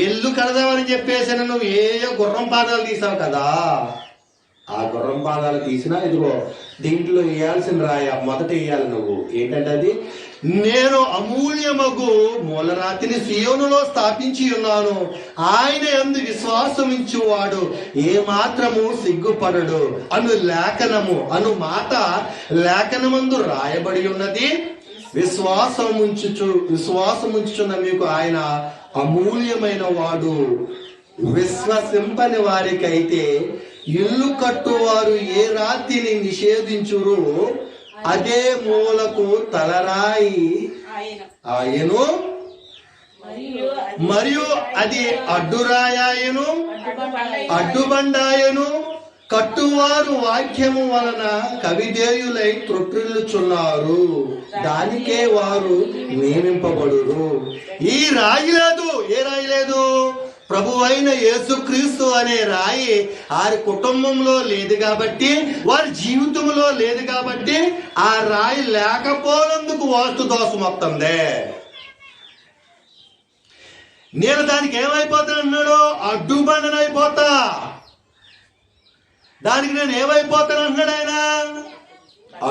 ఇల్లు కడదామని చెప్పేసి నువ్వు ఏ గుర్రం పాదాలు తీసావు కదా. ఆ గుర్రం పాదాలు తీసినా ఇదిగో దీంట్లో వేయాల్సిన రాయ మొదట వేయాలి నువ్వు. ఏంటంటే అది, నేను అమూల్యమగు మూలరాతిని సియోనులో స్థాపించి ఉన్నాను. ఆయన యందు విశ్వాసమించువాడు ఏ మాత్రము సిగ్గుపడడు అను మాట లేఖనమందు రాయబడి ఉన్నది. విశ్వాసముంచుచున్న మీకు ఆయన అమూల్యమైన వాడు. విశ్వసింపని వారికైతే ఇల్లు కట్టువారు ఏ రాతిని నిషేధించురు అదే మూలకు తలరాయి ఆయను, మరియు అది అడ్డురాయను అడ్డుబండాయను. కట్టువారు వాక్యము వలన కవిదేయులై త్రొట్టిల్లుచున్నారు, దానికే వారు నియమింపబడురు. ఈ రాయి లేదు. ఏ రాయి లేదు? ప్రభువైన యేసుక్రీస్తు అనే రాయి వారి కుటుంబంలో లేదు కాబట్టి, వారి జీవితంలో లేదు కాబట్టి, ఆ రాయి లేకపోనందుకు వాస్తు దోషం వస్తుంది. నేను దానికి ఏమైపోతానన్నాడు? అడ్డుబండనైపోతా. దానికి నేను ఏమైపోతాను అంటున్నాడు ఆయన?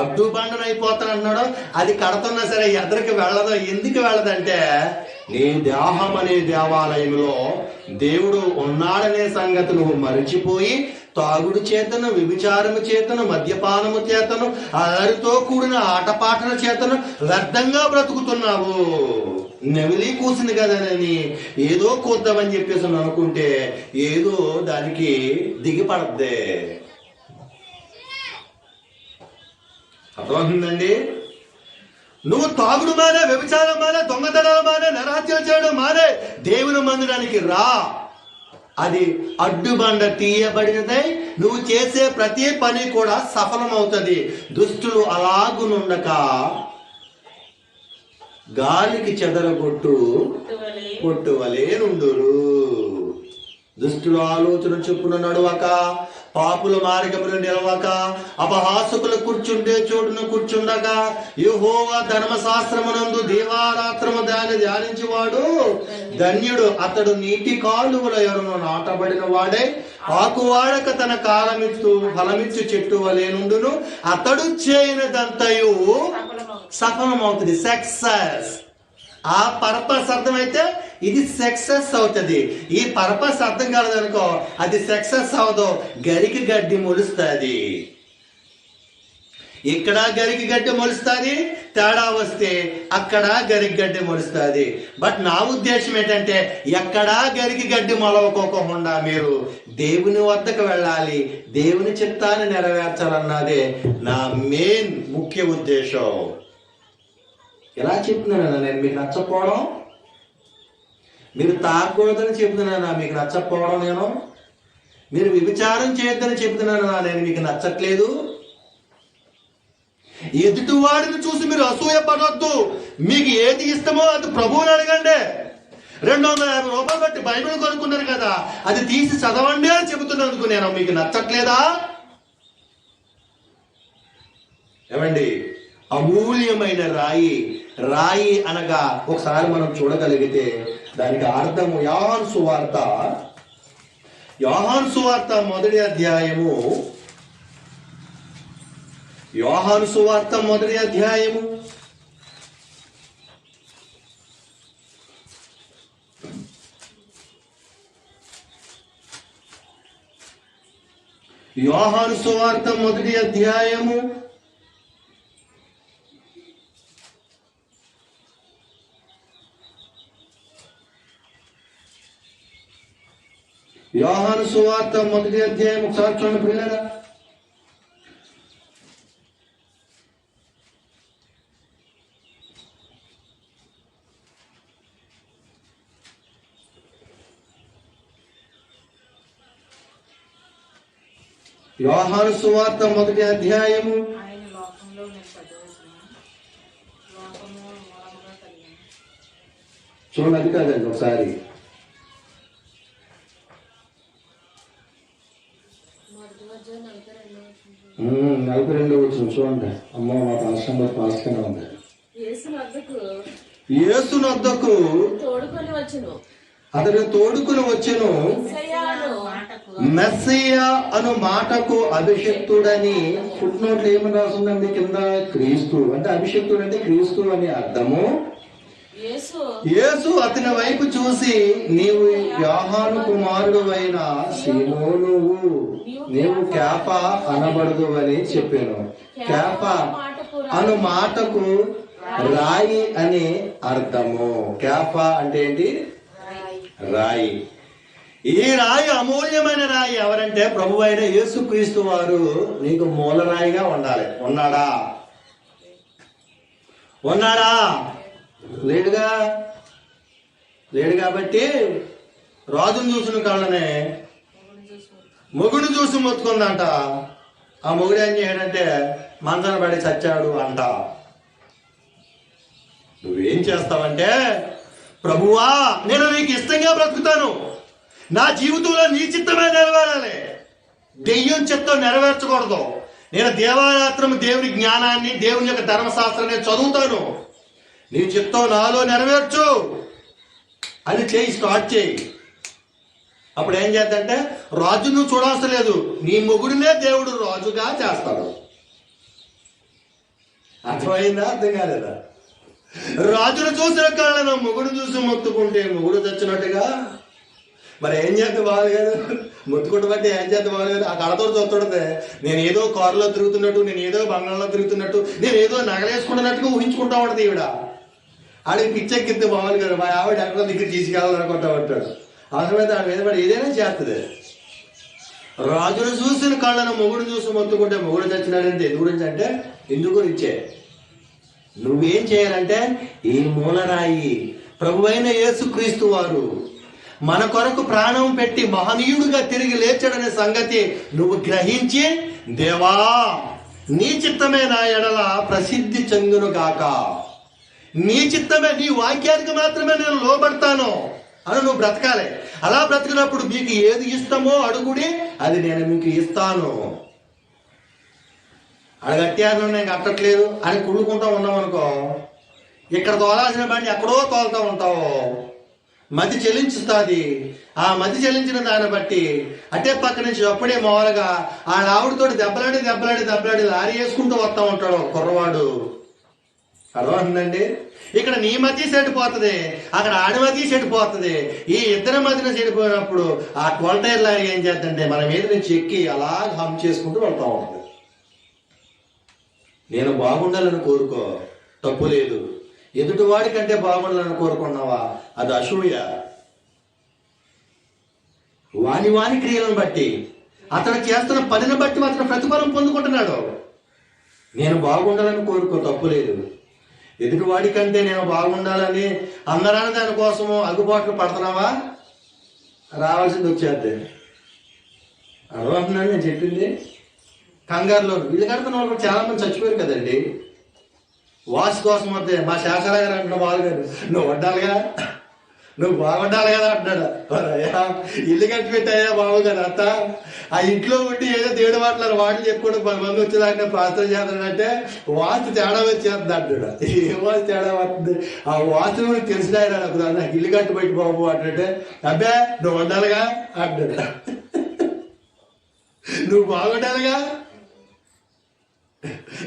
అడ్డుబండనైపోతానన్నాడు. అది కడుతున్నా సరే ఎదరికి వెళ్ళదు. ఎందుకు వెళ్ళదంటే, నీ దేహం అనే దేవాలయంలో దేవుడు ఉన్నాడనే సంగతి నువ్వు మరిచిపోయి తాగుడు చేతను, వ్యభిచారము చేతను, మద్యపానము చేతను, అలరితో కూడిన ఆటపాటల చేతను వ్యర్థంగా బ్రతుకుతున్నావు. నెమిలి కూసింది కదనని ఏదో కూద్దామని చెప్పేసి అనుకుంటే ఏదో దానికి దిగిపడద్దే. అర్థమవుతుందండి? నువ్వు తాగుడు మానే, వ్యభిచారం మానే, దొంగతనాలు మానే, నరహత్యలు చేయడం మానే దేవుని మందిరానికి రా. అది అడ్డుబండ తీయబడినదై నువ్వు చేసే ప్రతి పని కూడా సఫలమవుతుంది. దుష్టులు అలాగునుండక గాలికి చెదరగొట్టు కొట్టువలే నుండురు. దుష్టుల ఆలోచన చొప్పున నడవక, పాపుల మార్గములు నిలవక, అపహాసకులు కూర్చుంటే చోటును కూర్చుండక, యెహోవా ధర్మశాస్త్రమునందు దీవారాత్రము ధ్యానించువాడు ధన్యుడు. అతడు నీటి కాలువల యొరను నాటబడిన వాడే ఆకువాడక తన కాలమిత్తు ఫలమిచ్చు చెట్టు వలె నుండును. అతడు చేయనిదంతయు సఫలమవుతుంది. సక్సెస్. ఆ పర్పస్ అర్థమైతే ఇది సక్సెస్ అవుతుంది. ఈ పర్పస్ అర్థం కాలేదనుకో అది సక్సెస్ అవదు. గరికి గడ్డి మొలుస్తుంది. ఇక్కడ గరికి గడ్డి మొలుస్తుంది, తేడా వస్తే అక్కడ గరికి గడ్డి మొలుస్తుంది. బట్ నా ఉద్దేశం ఏంటంటే, ఎక్కడా గరికి గడ్డి మొలవకోకుండా మీరు దేవుని వద్దకు వెళ్ళాలి, దేవుని చిత్తాన్ని నెరవేర్చాలన్నదే నా మెయిన్ ముఖ్య ఉద్దేశం. ఎలా చెప్తున్నాను నేను? మీకు నచ్చపోవడం మీరు తాగకూడదని చెప్తున్నానా మీకు నచ్చకపోవడం నేను? మీరు వ్యభిచారం చేయొద్దని చెప్తున్నానా నేను మీకు నచ్చట్లేదు? ఎదుటివాడిని చూసి మీరు అసూయ పడొద్దు. మీకు ఏది ఇష్టమో అది ప్రభువుని అడగండి. 250 రూపాయలు బట్టి బైబిల్ కొనుక్కున్నారు కదా, అది తీసి చదవండి అని చెబుతున్నందుకు నేను మీకు నచ్చట్లేదా? ఏమండి, అమూల్యమైన రాయి. రాయి అనగా ఒకసారి మనం చూడగలిగితే దానికి అర్థము యోహాను సువార్త మొదటి అధ్యాయము. యోహాను సువార్త మొదటి అధ్యాయము 1 ఒకసారి చూడండి పిల్లరా. యోహాను సువార్త మొదటి అధ్యాయము చూడండి, అది కాదండి ఒకసారి 42 వచ్చిన చూడండి. అమ్మ మా పాస్టర్ పాస్గానే ఉంది. యేసునొద్దకు అతడు తోడుకుని వచ్చెను, మెస్సయ్యా అను మాటకు అభిషక్తుడని. ఫుట్నోట్లు ఏమని రాస్తుందండి కింద? క్రీస్తు అంటే అభిషక్తుడు అంటే క్రీస్తు అని అర్థము. యేసు అతని వైపు చూసి, నీవు యోహాను కుమారుడు అయిన సీమోనువు, నీవు కేఫా అనబడదు అని చెప్పాను. కేఫా అను మాటకు రాయి అని అర్థము. కేఫా అంటే ఏంటి? రాయి. ఈ రాయి అమూల్యమైన రాయి. ఎవరంటే ప్రభు అయిన యేసుక్రీస్తు వారు నీకు మూలరాయిగా ఉండాలి. ఉన్నాడా? లేడు కాబట్టి రాజును చూసిన కాళ్ళనే మొగుడు చూసి మొత్తుకుందంట. ఆ మొగుడు ఏం చేయడంటే మంచన పడి చచ్చాడు అంట. నువ్వేం చేస్తావంటే, ప్రభువా నేను నీకు ఇష్టంగా బ్రతుకుతాను, నా జీవితంలో నీ చిత్తమే నెరవేరాలి, దెయ్యం చిత్తం నెరవేర్చకూడదు, నేను దేవారాత్రం దేవుని జ్ఞానాన్ని దేవుని యొక్క ధర్మశాస్త్రాన్ని చదువుతాను, నీ చిత్తం నాలో నెరవేర్చు అని స్టార్ట్ చేయి. అప్పుడు ఏం చేద్దంటే రాజు నువ్వు చూడాల్సిన లేదు, నీ మొగుడినే దేవుడు రాజుగా చేస్తాడు. అర్థమైందా? అర్థం కాలేదా? రాజును చూసిన కాళ్ళను మొగుడు చూసి మొత్తుకుంటే మొగుడు చచ్చినట్టుగా. మరి ఏం చేస్తే బాగా కాదు? మొత్తుకుంటు బట్టి ఏం చేస్తే బాగా కాదు? ఆ కళతో చూస్తుంటే నేను ఏదో కారులో తిరుగుతున్నట్టు, నేను ఏదో బంగాళలో తిరుగుతున్నట్టు, నేను ఏదో నగలేసుకుంటున్నట్టుగా ఊహించుకుంటా ఉంటుంది ఈవిడ. ఆడికి పిచ్చెక్కితే బావాలి కదా, మా ఆవిడ ఎక్కడ దగ్గర తీసుకెళ్ళాలనుకుంటా ఉంటాడు. అవసరమైతే ఆవిడ మీద పడి ఏదైనా చేస్తుంది. రాజును చూసిన కాళ్ళను మొగుడు చూసి మొత్తుకుంటే మొగుడు చచ్చినాడంటే ఎందు గురించి అంటే ఎందుకు గురించే. నువ్వేం చేయాలంటే ఈ మూలరాయి ప్రభు అయిన యేసుక్రీస్తు వారు మన కొరకు ప్రాణం పెట్టి మహనీయుడుగా తిరిగి లేచాడనే సంగతి నువ్వు గ్రహించి, దేవా నీ చిత్తమే నా ఎడల ప్రసిద్ధి చెందును గాక, నీ చిత్తమే, నీ వాక్యానికి మాత్రమే నేను లోబడతాను అని నువ్వు బ్రతకాలి. అలా బ్రతికినప్పుడు మీకు ఏది ఇష్టమో అడుగుడి, అది నేను మీకు ఇస్తాను. అడగట్టాను నేను కట్టట్లేదు అని కుళ్ళుకుంటూ ఉన్నాం అనుకో, ఇక్కడ తోలాల్సిన బండి ఎక్కడో తోలుతూ ఉంటావు. మతి చెల్లించుస్తుంది. ఆ మతి చెల్లించిన దాన్ని బట్టి అటే పక్క నుంచి అప్పుడే మామూలుగా ఆ ఆవిడతో దెబ్బలాడి లారీ వేసుకుంటూ వస్తూ ఉంటాడు కుర్రవాడు. అర్థమవుతుందండి? ఇక్కడ నీ మధ్య చెడిపోతుంది, అక్కడ ఆడి మధ్య చెడిపోతుంది. ఈ ఇద్దరి మధ్యన చెడిపోయినప్పుడు ఆ 12 టైర్ లారీ ఏం చేద్దంటే మన మీద నుంచి ఎక్కి అలా హమ్ చేసుకుంటూ వెళ్తా ఉంటుంది. నేను బాగుండాలని కోరుకో, తప్పు లేదు. ఎదుటివాడి కంటే బాగుండాలని కోరుకున్నావా, అది అసూయ. వాని క్రియలను బట్టి, అతను చేస్తున్న పనిని బట్టి అతను ప్రతిఫలం పొందుకుంటున్నాడు. నేను బాగుండాలని కోరుకో, తప్పు లేదు. ఎదుటివాడి కంటే నేను బాగుండాలని అందరాని దానికోసము అగ్గుబాట్లు పడుతున్నావా? రావాల్సింది వచ్చేద్ది. అర్థమవుతుందని నేను చెప్పింది. కంగారులో వీళ్ళు కడుతున్న వాళ్ళు చాలా మంది చచ్చిపోయారు కదండి. వాసు కోసం వస్తే మా శాసన గారు అంటున్న బాలు గారు, నువ్వు వడ్డాలిగా, నువ్వు బాగుండాలి కదా అంటాడు. ఇల్లు కట్టి పెట్టాయా బాబు కదా అత్త, ఆ ఇంట్లో ఉండి ఏదో దేవుడు మాట్లాడు వాటిని చెప్పుకోవడం 10 మంది వచ్చేదాకా ప్రార్థన చేస్తాడంటే వాస్తు తేడా వచ్చేస్తుంది అంటాడు. ఏ వాస్తు తేడా వస్తుంది? ఆ వాస్తు మనకు తెలిసిన ఆయన నాకు ఇల్లు కట్టి పెట్టి బాబు అంటే, అబ్బే నువ్వు ఉండాలిగా అంటాడు. నువ్వు బాగుండాలిగా,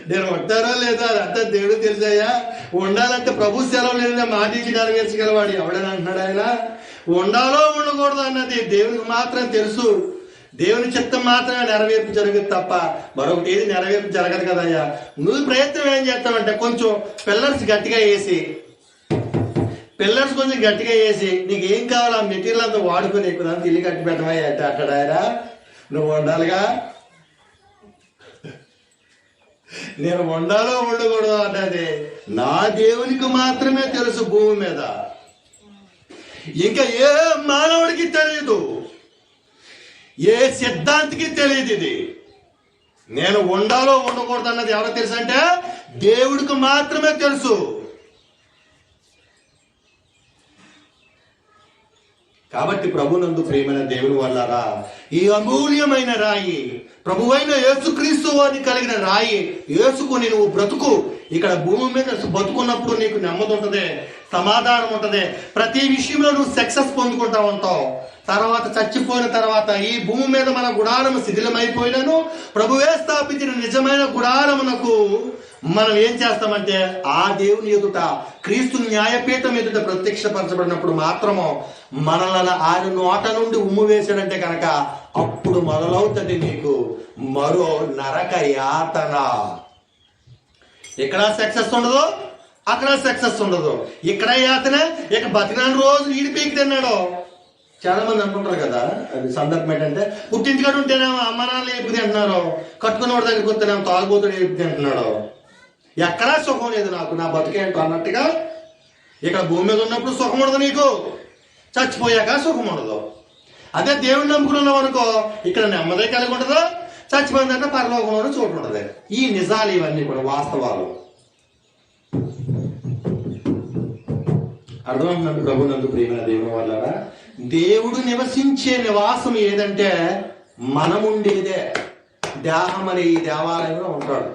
నేను ఉంటానో లేదా అదంతా దేవుడు తెలిసాయా. ఉండాలంటే ప్రభు సెలవు లేదని మాట ఇచ్చి నెరవేర్చగలవాడు ఎవడని అంటున్నాడు ఆయన. ఉండాలో ఉండకూడదు అన్నది దేవునికి మాత్రం తెలుసు. దేవుని చిత్తం మాత్రమే నెరవేర్పు జరుగుతుంది తప్ప మరొకటి ఏది నెరవేర్పు జరగదు కదయ్యా. నువ్వు ప్రయత్నం ఏం చేస్తావంటే కొంచెం పిల్లర్స్ గట్టిగా వేసి నీకు ఏం కావాలో ఆ మెటీరియల్ అంతా వాడుకొని ఎక్కువ ఇల్లు కట్టి పెట్టవా అంటే అంటాడు ఆయన. నువ్వు ఉండాలిగా, నేను ఉండాలో ఉండకూడదు అన్నది నా దేవునికి మాత్రమే తెలుసు. భూమి మీద ఇంకా ఏ మానవుడికి తెలియదు, ఏ సిద్ధాంతికి తెలియదు. ఇది నేను ఉండాలో ఉండకూడదు అన్నది ఎవరో తెలుసు అంటే దేవుడికి మాత్రమే తెలుసు. కాబట్టి ప్రభునందు ప్రియమైన దేవుని వల్లరా ఈ అమూల్యమైన రాయి ప్రభువైన యేసుక్రీస్తు వారిని కలిగిన రాయి యేసుకుని నువ్వు బ్రతుకు. ఇక్కడ భూమి మీద బతుకున్నప్పుడు నీకు నెమ్మది ఉంటుంది, సమాధానం ఉంటుంది, ప్రతి విషయంలో నువ్వు సక్సెస్ పొందుకుంటా ఉంటావు. తర్వాత చచ్చిపోయిన తర్వాత ఈ భూమి మీద మన గుడారము శిథిలమైపోయినను ప్రభువే స్థాపించిన నిజమైన గుడారమునకు మనం ఏం చేస్తామంటే ఆ దేవుని ఎదుట క్రీస్తు న్యాయపీఠం ఎదుట ప్రత్యక్షపరచబడినప్పుడు మాత్రము మనల్ని ఆయన నోట నుండి ఉమ్ము వేసాడంటే కనుక అప్పుడు మొదలవుతుంది నీకు మరో నరక యాతన. ఇక్కడ సక్సెస్ ఉండదు, అక్కడ సక్సెస్ ఉండదు. ఇక్కడ యాతన, ఇక బతికిన రోజు ఈడి పీకి తిన్నాడు. చాలా మంది అనుకుంటారు కదా, అది సందర్భం ఏంటంటే పుట్టించుకొని ఉంటేనేమో అమ్మ నాన్న ఏపి తింటున్నారు, కట్టుకున్న వాడి దగ్గరికి వస్తేనేమో తాగుబోతుడు ఏపి తింటున్నాడు. ఎక్కడా సుఖం లేదు నాకు, నా బతికేంటో అన్నట్టుగా. ఇక్కడ భూమి మీద ఉన్నప్పుడు సుఖం ఉండదు నీకు, చచ్చిపోయాక సుఖం ఉండదు. అదే దేవుడిని నమ్ముకున్నావు అనుకో, ఇక్కడ నెమ్మదే కలిగి ఉండదు, చచ్చిపోయిందంటే పరలోకంలోనే చోటు ఉండదు. ఈ నిజాలు ఇవన్నీ కూడా వాస్తవాలు. అర్థమవుతుందండి ప్రభునందు ప్రియమైన దేవుని వల్ల. దేవుడు నివసించే నివాసం ఏదంటే మనముండేదే. దేహం అనే ఈ దేవాలయంలో ఉంటాడు.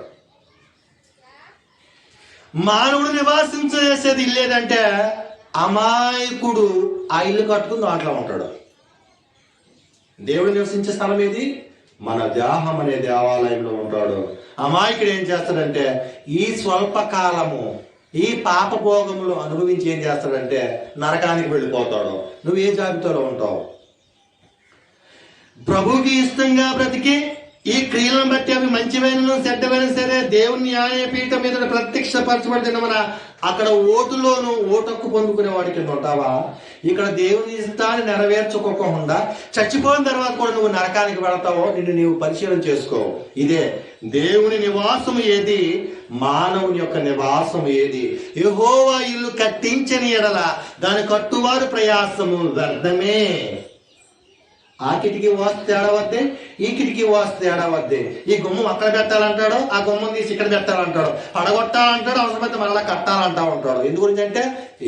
మానవుడు నివాసించేసేది ఇల్లేదంటే అమాయకుడు ఆ ఇల్లు కట్టుకుని దాంట్లో ఉంటాడు. దేవుడు నివసించే స్థలం ఏది? మన దేహం అనే దేవాలయంలో ఉంటాడు. అమాయకుడు ఏం చేస్తాడంటే ఈ స్వల్పకాలము ఈ పాపభోగములు అనుభవించి ఏం చేస్తాడంటే నరకానికి వెళ్ళిపోతాడు. నువ్వు ఏ జాబితాలో ఉంటావు? ప్రభువుకి ఇష్టంగా బ్రతికి ఈ క్రియలను బట్టి అవి మంచివైన చెడ్డవైనా సరే దేవుని న్యాయపీఠం మీద ప్రత్యక్షపరచబడిన మన అక్కడ ఓటులోను ఓటక్కు పొందుకునే వాడి కింద ఉంటావా? ఇక్కడ దేవుని ఇష్టాన్ని నెరవేర్చుకోకుండా చచ్చిపోయిన తర్వాత కూడా నువ్వు నరకానికి వెళతావో నిన్ను నీవు పరిశీలన చేసుకో. ఇదే దేవుని నివాసం ఏది, మానవుని యొక్క నివాసం ఏది? యెహోవా ఇల్లు కట్టించని ఎడల దాని కట్టువారు ప్రయాసము వ్యర్థమే. ఆ కిటికీ వాస్తు తేడా వద్దే, ఈ కిటికీ వాస్తు తేడా వద్దే. ఈ గుమ్మం అక్కడ పెట్టాలంటాడు, ఆ గుమ్మం తీసి ఇక్కడ పెట్టాలంటాడు, పడగొట్టాలంటాడు, అవసరమైతే మళ్ళా కట్టాలంటా ఉంటాడు. ఎందు గురించి అంటే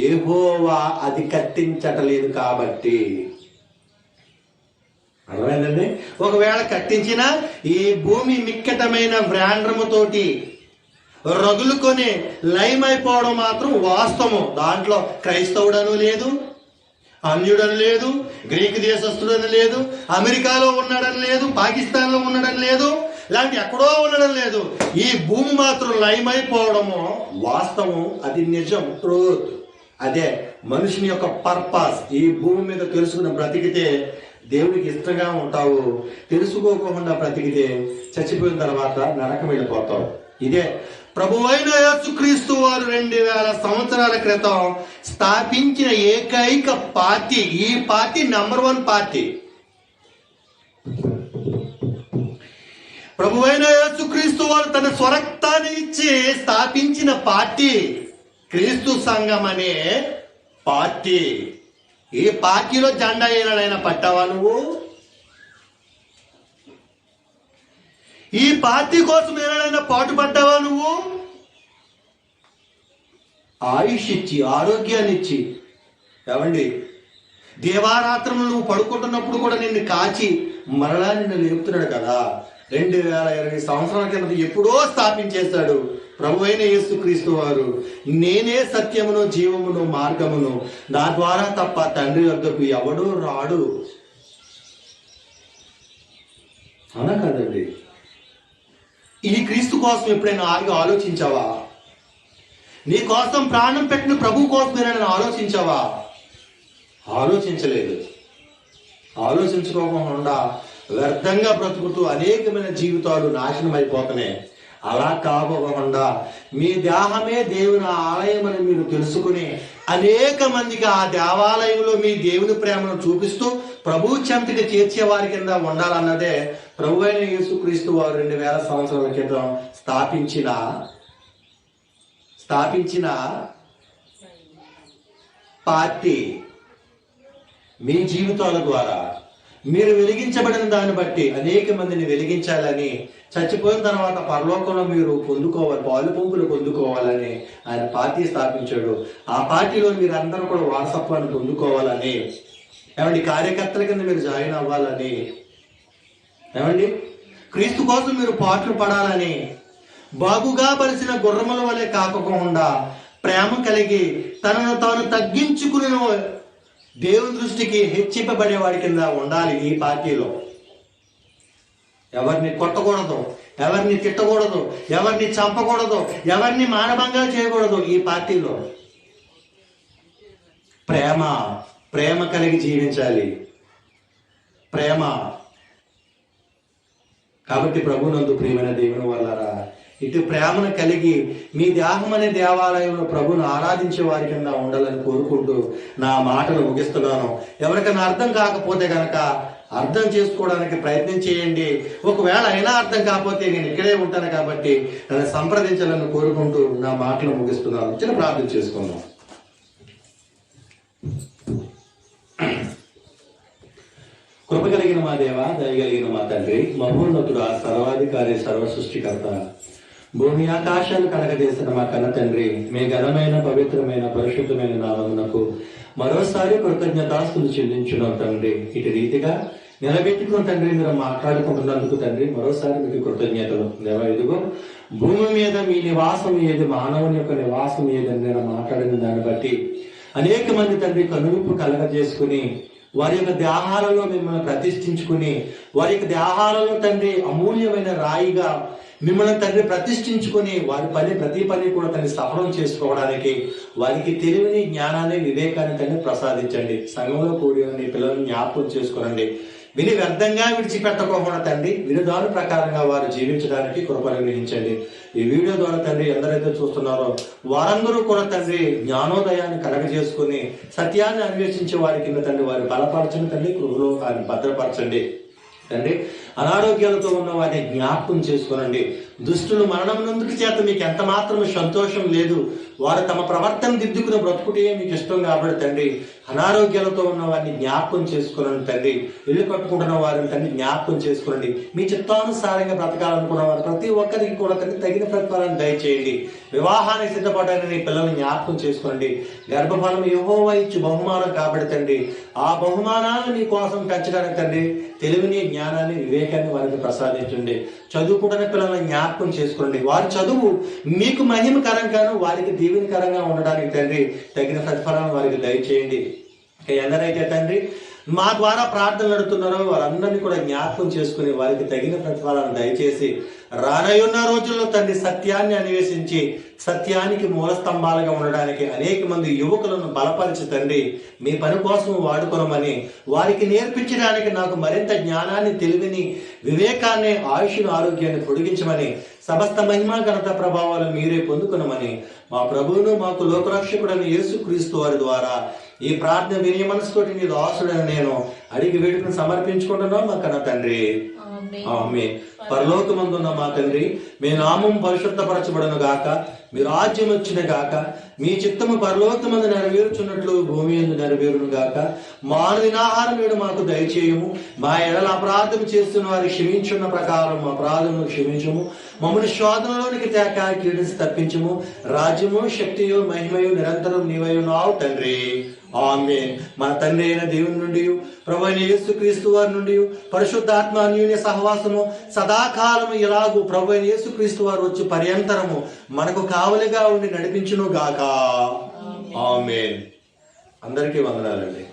యెహోవా అది కట్టించటలేదు కాబట్టి. అర్థమైందండి? ఒకవేళ కట్టించినా ఈ భూమి మిక్కటమైన వ్రాండ్రముతోటి రగులుకొని లయమైపోవడం మాత్రం వాస్తవము. దాంట్లో క్రైస్తవుడను లేదు, అన్యుడని లేదు, గ్రీకు దేశస్తుడని లేదు, అమెరికాలో ఉన్నాడని లేదు, పాకిస్తాన్లో ఉన్నాడని లేదు, లేకపోతే ఎక్కడో ఉండడం లేదు. ఈ భూమి మాత్రం లయమైపోవడము వాస్తవం, అది నిజం, ట్రూత్. అదే మనుషుని యొక్క పర్పస్. ఈ భూమి మీద తెలుసుకుని బ్రతికితే దేవుడికి ఇష్టంగా ఉంటావు, తెలుసుకోకుండా బ్రతికితే చచ్చిపోయిన తర్వాత నరకం వెళ్ళిపోతావు. ఇదే ప్రభువైన యేసుక్రీస్తు వారు 2000 సంవత్సరాల క్రితం స్థాపించిన ఏకైక పార్టీ. ఈ పార్టీ నంబర్ 1 పార్టీ. ప్రభువైన యేసుక్రీస్తు వారు తన స్వరక్తాన్ని ఇచ్చి స్థాపించిన పార్టీ క్రీస్తు సంఘం అనే పార్టీ. ఈ పార్టీలో జెండా ఏనాడైనా పట్టావా నువ్వు? ఈ పార్టీ కోసం ఏనాడైనా పాటు పడ్డావా నువ్వు? ఆయుష్ ఇచ్చి, ఆరోగ్యాన్ని ఇచ్చి, ఏమండి దేవారాత్రములు నువ్వు పడుకుంటున్నప్పుడు కూడా నిన్ను కాచి మరలా నిన్ను లేపుతున్నాడు కదా. 2020 సంవత్సరాల కింద ఎప్పుడో స్థాపించేశాడు ప్రభు అయిన యేసుక్రీస్తు వారు. నేనే సత్యమును జీవమును మార్గమును, నా ద్వారా తప్ప తండ్రి వద్దకు ఎవడూ రాడు. అవునా కదండి? ఈ క్రీస్తు కోసం ఎప్పుడైనా ఆలోచించావా? నీ కోసం ప్రాణం పెట్టిన ప్రభు కోసం ఏమైనా ఆలోచించావా? ఆలోచించలేదు. ఆలోచించుకోకుండా వ్యర్థంగా బ్రతుకుతూ అనేకమైన జీవితాలు నాశనం అయిపోతున్నాయి. అలా కాకుండా మీ దేహమే దేవుని ఆలయం అని మీరు తెలుసుకుని అనేక మందికి ఆ దేవాలయంలో మీ దేవుని ప్రేమను చూపిస్తూ ప్రభు చెంతకి చేర్చే వారి కింద ఉండాలన్నదే ప్రభు అయిన యేసుక్రీస్తు వారు 2000 సంవత్సరాల క్రితం స్థాపించిన పార్టీ. మీ జీవితాల ద్వారా మీరు వెలిగించబడిన దాన్ని బట్టి అనేక మందిని వెలిగించాలని, చచ్చిపోయిన తర్వాత పరలోకంలో మీరు పొందుకోవాలి, పాలు పంపులు పొందుకోవాలని ఆయన పార్టీ స్థాపించాడు. ఆ పార్టీలో మీరు అందరూ కూడా వారసత్వాన్ని పొందుకోవాలని, ఏమండి కార్యకర్తల కింద మీరు జాయిన్ అవ్వాలని, ఏమండి క్రీస్తు కోసం మీరు పాటలు పడాలని, బాగుగా పరిచిన గుర్రముల వలె కాకుండా ప్రేమ కలిగి తనను తాను తగ్గించుకుని దేవుని దృష్టికి హెచ్చింపబడేవాడి కింద ఉండాలి. ఈ పార్టీలో ఎవరిని కొట్టకూడదు, ఎవరిని తిట్టకూడదు, ఎవరిని చంపకూడదు, ఎవరిని మానభంగా చేయకూడదు. ఈ పార్టీలో ప్రేమ కలిగి జీవించాలి. ప్రేమ. కాబట్టి ప్రభునందు ప్రియమైన దేవుని వల్లరా ఇటు ప్రేమను కలిగి మీ దేహం అనే దేవాలయంలో ప్రభును ఆరాధించే వారి కింద ఉండాలని కోరుకుంటూ నా మాటలు ముగిస్తున్నాను. ఎవరికైనా అర్థం కాకపోతే కనుక అర్థం చేసుకోవడానికి ప్రయత్నం చేయండి. ఒకవేళ అయినా అర్థం కాకపోతే నేను ఇక్కడే ఉంటాను కాబట్టి నన్ను సంప్రదించాలని కోరుకుంటూ నా మాటలు ముగిస్తున్నాను. చిన్న ప్రార్థన చేసుకుందాం. కృప కలిగిన మా దేవ, దయగలిగిన మా తండ్రి, మహోన్నతుడా, సర్వాధికారి, సర్వ సృష్టికర్త, భూమి ఆకాశాలు కలగజేసిన మా కన్న తండ్రి, మీ ఘనమైన పవిత్రమైన పరిశుద్ధమైన నామమునకు మరోసారి కృతజ్ఞతాస్తులు చెల్లించున్నాం తండ్రి. ఇటు రీతిగా నిలబెట్టుకున్న తండ్రి మీరు మాట్లాడుకుంటున్నందుకు తండ్రి మరోసారి మీకు కృతజ్ఞతలు. దేవ, ఇదిగో భూమి మీద మీ నివాసం ఏది, మానవుని యొక్క నివాసం ఏదని నేను మాట్లాడిన దాన్ని బట్టి అనేక మంది తండ్రి కనువిప్పు కలగజేసుకుని వారి యొక్క దేహాలలో మిమ్మల్ని ప్రతిష్ఠించుకుని, వారి యొక్క దేహాలలో తండ్రి అమూల్యమైన రాయిగా మిమ్మల్ని తండ్రి ప్రతిష్ఠించుకుని వారి ప్రతి పని కూడా తండ్రి సఫలం చేసుకోవడానికి వారికి తెలివిని, జ్ఞానాన్ని, వివేకాన్ని తండ్రి ప్రసాదించండి. సంఘంలో కూడి ఉన్న పిల్లలను జ్ఞాపకం చేసుకోనండి. విని వ్యర్థంగా విడిచిపెట్టకోకుండా తండ్రి విరుదాను ప్రకారంగా వారు జీవించడానికి కృప అనుగ్రహించండి. ఈ వీడియో ద్వారా తండ్రి ఎందరైతే చూస్తున్నారో వారందరూ కూడా తండ్రి జ్ఞానోదయాన్ని కలగజేసుకుని సత్యాన్ని అన్వేషించే వారి కింద తండ్రి వారిని బలపరచండి తండ్రి, కృపలో వారిని భద్రపరచండి తండ్రి. అనారోగ్యాలతో ఉన్న వారిని జ్ఞాపకం చేసుకోనండి. దుష్టులు మరణమునందుకు చేత మీకు ఎంత మాత్రం సంతోషం లేదు, వారు తమ ప్రవర్తన దిద్దుకుని బ్రతుకుటే మీకు ఇష్టం కాబట్టి తండ్రి అనారోగ్యాలతో ఉన్న వారిని జ్ఞాపకం చేసుకోనండి తండ్రి. ఇల్లు కట్టుకుంటున్న వారిని తండ్రి జ్ఞాపకం చేసుకోనండి. మీ చిత్తానుసారంగా బ్రతకాలనుకున్న వారు ప్రతి ఒక్కరికి కూడా తండ్రి తగిన ప్రతిఫలాన్ని దయచేయండి. వివాహానికి సిద్ధపడని పిల్లల్ని జ్ఞాపకం చేసుకోండి. గర్భఫలం యెహోవా ఇచ్చు బహుమానం కాబట్టి తండ్రి ఆ బహుమానాలను మీ కోసం పెంచడానికి తండ్రి తెలివిని, జ్ఞానాన్ని, వివేకాన్ని వారికి ప్రసాదించండి. చదువుకుంటున్న పిల్లల్ని జ్ఞాపకం చేసుకోండి. వారి చదువు మీకు మహిమకరంగాను వారికి దీవెనకరంగా ఉండడానికి తండ్రి తగిన ప్రతిఫలాన్ని వారికి దయచేయండి. ఎందరైతే తండ్రి మా ద్వారా ప్రార్థనలు నడుతున్నారో వారందరినీ కూడా జ్ఞాపకం చేసుకుని వారికి తగిన ప్రతిఫలాన్ని దయచేసి రానయ్యున్న రోజుల్లో తండ్రి సత్యాన్ని అన్వేషించి సత్యానికి మూల స్తంభాలుగా ఉండడానికి అనేక మంది యువకులను బలపరిచి తండ్రి మీ పని కోసం వాడుకోనమని వారికి నేర్పించడానికి నాకు మరింత జ్ఞానాన్ని, తెలివిని, వివేకాన్ని, ఆయుష్ను, ఆరోగ్యాన్ని పొడిగించమని సమస్త మహిమా ఘనత ప్రభావాలు మీరే పొందుకునమని మా ప్రభువును మాకు లోకరక్షకుడైన యేసుక్రీస్తు వారి ద్వారా ఈ ప్రార్థన వినయ మనసుతోటి నీ దాసుడని నేను అడిగి వేడుకను సమర్పించుకుంటున్నాం మా కన్న తండ్రి. ఆమేన్. పరలోకమందున్న మా తండ్రి, మీ నామం పరిశుద్ధపరచబడును గాక, మీ రాజ్యం వచ్చిన గాక, మీ చిత్తము పరలోకమందు నెరవేరుచున్నట్లు భూమి యందు నెరవేరును గాక. మానదినాహారం నేడు మాకు దయచేయము. మా ఎడల అపరాధం చేస్తున్న వారికి క్షమించున్న ప్రకారం అపరాధమును క్షమించము. మమ్మల్ని శోధనలోనికి తేక కీడించి తప్పించము. రాజ్యము, శక్తియు, మహిమయు నిరంతరం నీవై ఉన్నావు తండ్రి. ఆమేన్. మన తండ్రి అయిన దేవుని నుండి, ప్రభువైన యేసుక్రీస్తు వారి నుండి, పరిశుద్ధాత్మ అన్యోన్య సహవాసము సదాకాలము ఇలాగూ ప్రభువైన యేసుక్రీస్తు వారు వచ్చి పర్యంతరము మనకు కావలిగా ఉండి నడిపించును గాక. ఆమేన్. అందరికీ వందనాలండి.